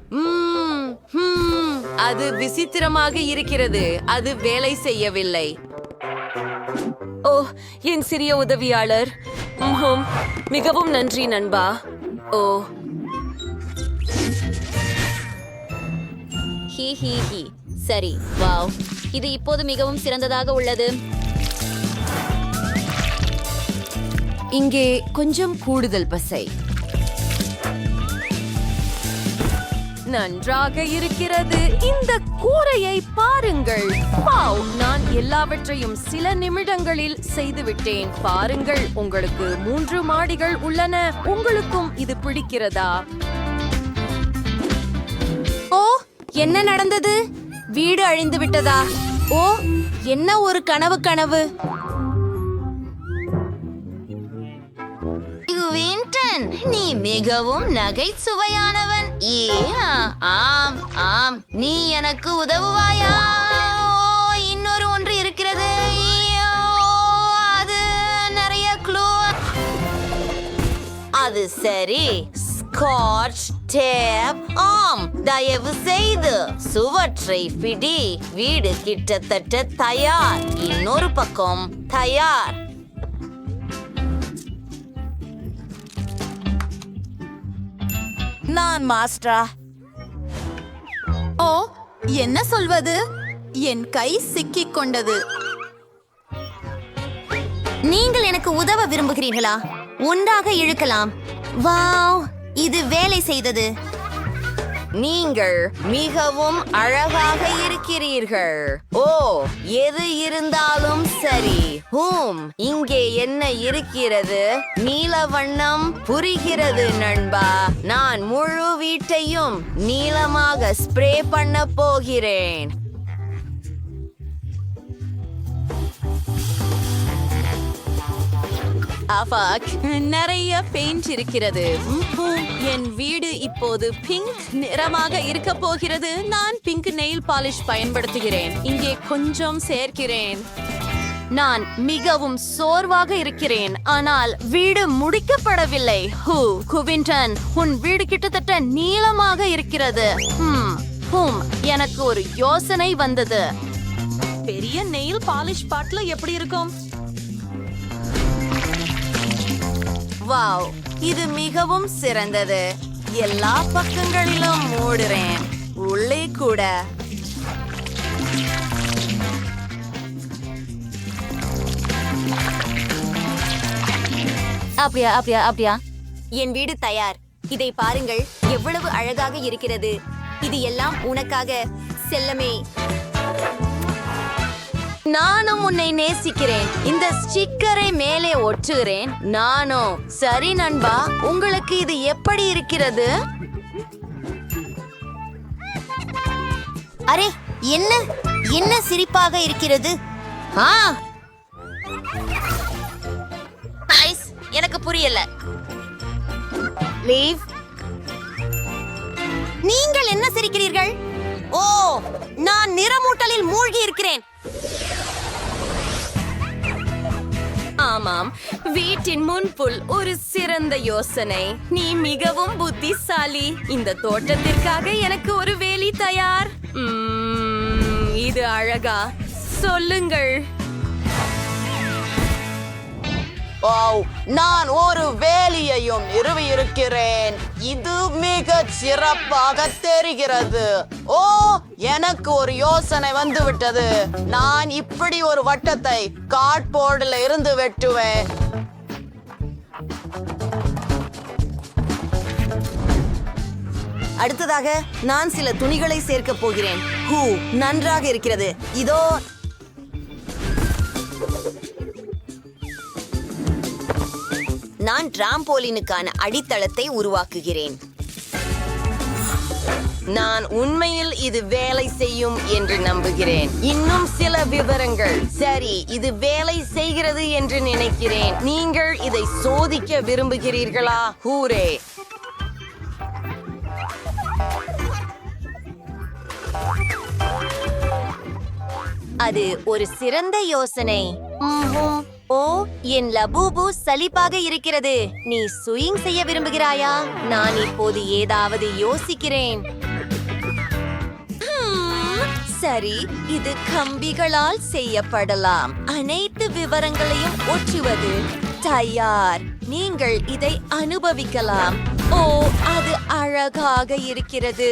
அது விசித்திரமாக இருக்கிறது. அது வேலை செய்யவில்லை. ஓ, என் சிறிய உதவியாளர். மிகவும் நன்றி நண்பா. ஓ, ஹி ஹி ஹி. சரி, வாவ். இது இப்போது மிகவும் சிறந்ததாக உள்ளது. இங்கே கொஞ்சம் கூடுதல் பசை. நன்றாக இருக்கிறது. இந்த கூரையை பாருங்கள். வாவ், நான் எல்லாவற்றையும் சில நிமிடங்களில் செய்துவிட்டேன். பாருங்கள், உங்களுக்கு 3 மாடிகள் உள்ளன. உங்களுக்கும் இது பிடிக்கிறதா? ஓ, என்ன நடந்தது? வீடு அழிந்து விட்டதா? ஓ, என்ன ஒரு கனவு. வின்டன், நீ மிகவும் நகைச்சுவையானவன். ஆம் ஆம், நீ எனக்கு உதவுவாயா? இன்னொரு ஒன்று இருக்கிறது. அது நிறைய க்ளூ. அது சரி, ஸ்காட்ச் டேப். ஆம், தயவு செய்து சுவற்றை பிடி. வீடு கிட்டத்தட்ட தயார். இன்னொரு பக்கம் தயார். நான் மாஸ்டரா. ஓ, என்ன சொல்வது? என் கை சிக்கிக் கொண்டது. நீங்கள் எனக்கு உதவ விரும்புகிறீர்களா? ஒன்றாக இழுக்கலாம். வாவ், இது வேலை செய்தது. நீங்கள் மிகவும் அழகாக இருக்கிறீர்கள். ஓ, எது இருந்தாலும் சரி. இங்கே என்ன இருக்கிறது? நீல வண்ணம் புரிகிறது நண்பா. நான் முழு வீட்டையும் நீலமாக ஸ்ப்ரே பண்ண போகிறேன். அஃபாக், நிறைய பெயிண்ட் இருக்கிறது. என் வீடு இப்போது பிங்க் நிறமாக இருக்க போகிறது. நான் பிங்க் நெயில் பாலிஷ் பயன்படுத்துகிறேன். இங்கே கொஞ்சம் சேர்க்கிறேன். நான் மிகவும் சோர்வாக இருக்கிறேன், ஆனால் வீடு முடிக்கப்படவில்லை. குவிண்டன், உன் வீடு கிட்டத்தட்ட நீளமாக இருக்கிறது. எனக்கு ஒரு யோசனை வந்தது. பெரிய நெயில் பாலிஷ் பாட்டில் எப்படி இருக்கும்? வாவ், இது மிகவும் சிறந்தது. எல்லா பக்கங்களிலும் மூடுறேன், உள்ளே கூட. அப்படியா? என் வீடு தயார். இதை பாருங்கள், எவ்வளவு அழகாக இருக்கிறது. இது எல்லாம் உனக்காக, செல்லமே. நானும் உன்னை நேசிக்கிறேன். இந்த ஸ்டிக்கரை மேலே ஒட்டுகிறேன். நானும். சரி நண்பா, உங்களுக்கு இது எப்படி இருக்கிறது? அரே, என்ன சிரிப்பாக இருக்கிறது. எனக்கு புரியல. லீவ். நீங்கள் என்ன சிரிக்கிறீர்கள்? ஓ, நான் நிறமூட்டலில் மூழ்கி இருக்கிறேன். ஆமாம், வீட்டின் முன்புல் ஒரு சிறந்த யோசனை. நீ மிகவும் புத்திசாலி. இந்த தோட்டத்திற்காக எனக்கு ஒரு வேலி தயார். இது அழகா? சொல்லுங்கள். நான் ஒரு வேலியையும் நிறுவியிருக்கிறேன். இது மிக சிறப்பாக தெரிகிறது. ஓ, எனக்கு ஒரு யோசனை வந்துவிட்டது. நான் இப்படி ஒரு வட்டத்தை கார்ட்போர்டில் இருந்து வெட்டுவேன். அடுத்ததாக நான் சில துணிகளை சேர்க்க போகிறேன். நன்றாக இருக்கிறது. இதோ. நான் டிராம்போலினுக்கான அடித்தளத்தை உருவாக்குகிறேன். நான் உண்மையில் இது வேலை செய்யும் என்று நம்புகிறேன். இன்னும் சில விவரங்கள். சரி, இது வேலை செய்கிறது என்று நினைக்கிறேன். நீங்கள் இதை சோதிக்க விரும்புகிறீர்களா? ஹூரே! அது ஒரு சிறந்த யோசனை. ஓ, என் லபூபு சலிப்பாக இருக்கிறது. நீ ஸ்விங் செய்ய விரும்புகிறாயா? நான் இப்போது ஏதாவது யோசிக்கிறேன். சரி, இது கம்பிகளால் செய்யப்படலாம். அனைத்து விவரங்களையும் ஒற்றுவது தயார். நீங்கள் இதை அனுபவிக்கலாம். ஓ, அது அழகாக இருக்கிறது.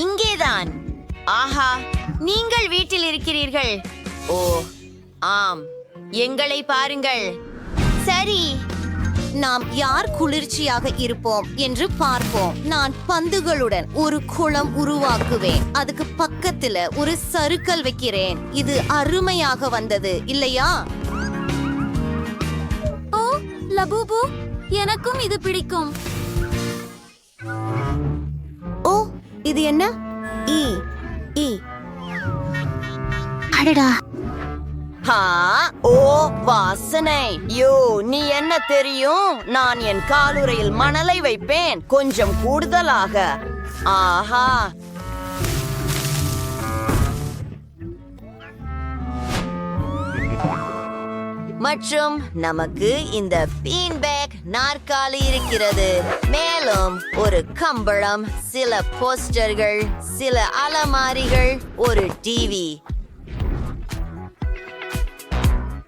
இங்கேதான். ஆஹா, நீங்கள் வீட்டில் இருக்கிறீர்கள். ஓ, ஆம், எங்களை பாருங்கள். சரி, நாம் யார் குளிர்ச்சியாக இருப்போம் என்று பார்ப்போம். நான் பந்துகளுடன் ஒரு குளம் உருவாக்குவேன். அதுக்கு பக்கத்துல ஒரு சறுக்கல் வைக்கிறேன். இது அருமையாக வந்தது இல்லையா? ஓ, லபூபு, எனக்கும் இது பிடிக்கும். ஓ, இது என்ன? அடடா ஓ வாசனை யோ நீ என்ன தெரியும் நான் என் காலுறையில் மணலை வைப்பேன் கொஞ்சம் கூடுதலாக ஆஹா மற்றும் நமக்கு இந்த பீன் பேக் நாற்காலி இருக்கிறது மேலும் ஒரு கம்பளம் சில போஸ்டர்கள் சில அலமாரிகள் ஒரு டிவி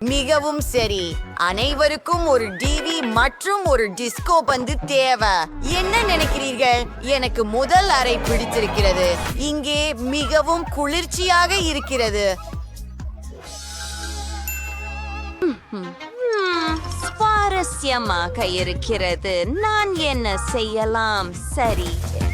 மிகவும் சரி அனைவருக்கும் ஒரு டிவி மற்றும் ஒரு டிஸ்கோ பந்து தேவை என்ன நினைக்கிறீர்கள் எனக்கு முதல் அறை பிடித்திருக்கிறது இங்கே மிகவும் குளிர்ச்சியாக இருக்கிறது சுவாரஸ்யமாக இருக்கிறது நான் என்ன செய்யலாம் சரி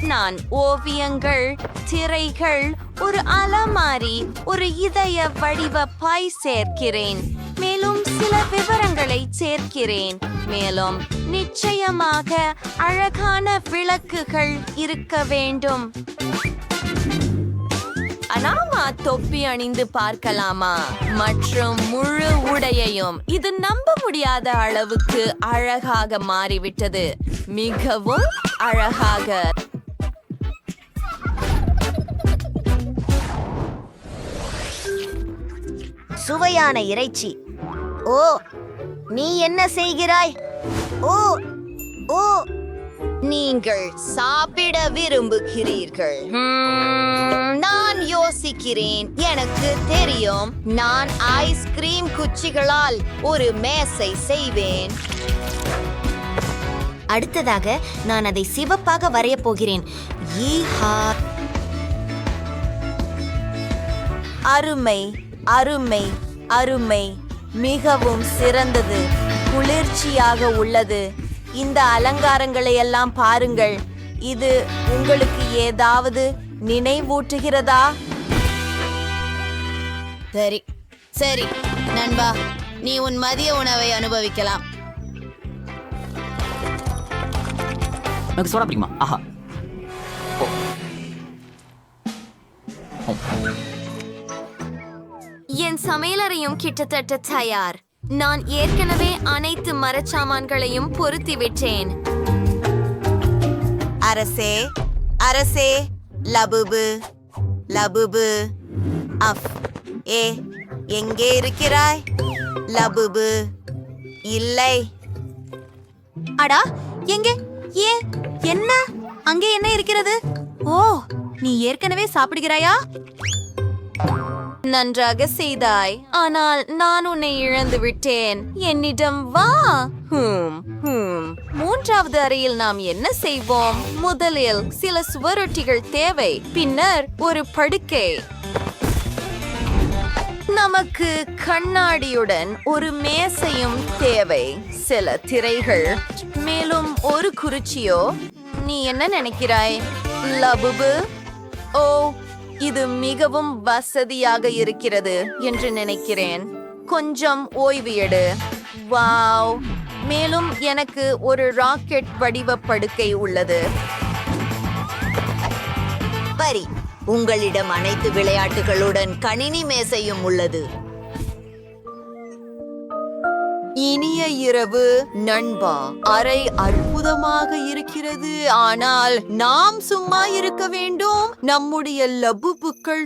நான் ஓவியங்கள் திரைகள் ஒரு அலமாரி ஒரு இதய வடிவ பாய் சேர்க்கிறேன் மேலும் சில விவரங்களை சேர்க்கிறேன் மேலும் நிச்சயமாக அழகான விளக்குகள் இருக்க வேண்டும் அனாமா தொப்பி அணிந்து பார்க்கலாமா மற்றும் முழு உடையையும் இது நம்ப முடியாத அளவுக்கு அழகாக மாறிவிட்டது மிகவும் அழகாக சுவையான இறைச்சி ஓ நீ என்ன செய்கிறாய் ஓ ஓ நீங்கள் சாப்பிட விரும்புகிறீர்கள் நான் யோசிக்கிறேன் எனக்கு தெரியும் நான் ஐஸ்கிரீம் குச்சிகளால் ஒரு மேசை செய்வேன் அடுத்ததாக நான் அதை சிவப்பாக வரையப் போகிறேன் ஈஹா அருமை அருமை அருமை மிகவும் சிறந்தது குளிர்ச்சியாக உள்ளது இந்த அலங்காரங்களை எல்லாம் பாருங்கள் இது உங்களுக்கு ஏதாவது நினைவூட்டுகிறதா சரி சரி நண்பா நீ உன் மதிய உணவை அனுபவிக்கலாம் எனக்கு சோடா பிடிக்குமா ஆஹா என் சமையலறையும் கிட்டத்தட்ட தயார் நான் ஏற்கனவே அனைத்து மரச்சாமான்களையும் பொருத்தி விட்டேன் அரசே அரசே லபுபு லபுபு அஃப் ஏ எங்கே இருக்கிறாய் லபுபு இல்லை அடா எங்கே ஏ என்ன அங்கே என்ன இருக்கிறது ஓ நீ ஏற்கனவே சாப்பிடுகிறாயா நன்றாக செய்தாய் ஆனால் நான் உன்னை இழந்து விட்டேன் என்னிடம் வா மூன்றாவது அறையில் நாம் என்ன செய்வோம் முதலில் சில சுவரொட்டிகள் தேவை பின்னர் ஒரு படுக்கை நமக்கு கண்ணாடியுடன் ஒரு மேசையும் தேவை சில திரைகள் மேலும் ஒரு குருச்சியோ நீ என்ன நினைக்கிறாய் லபுபு ஓ இது மிகவும் வசதியாக இருக்கிறது என்று நினைக்கிறேன் கொஞ்சம் ஓய்வு எடு வாவ் மேலும் எனக்கு ஒரு ராக்கெட் வடிவ படுக்கை உள்ளது பரி உங்களிடம் அனைத்து விளையாட்டுகளுடன் கணினி மேசையும் உள்ளது இனிய இரவு நண்பா அறை அற்புதமாக இருக்கிறது ஆனால் நாம் சும்மா இருக்க வேண்டும் நம்முடைய லபுபுக்கள்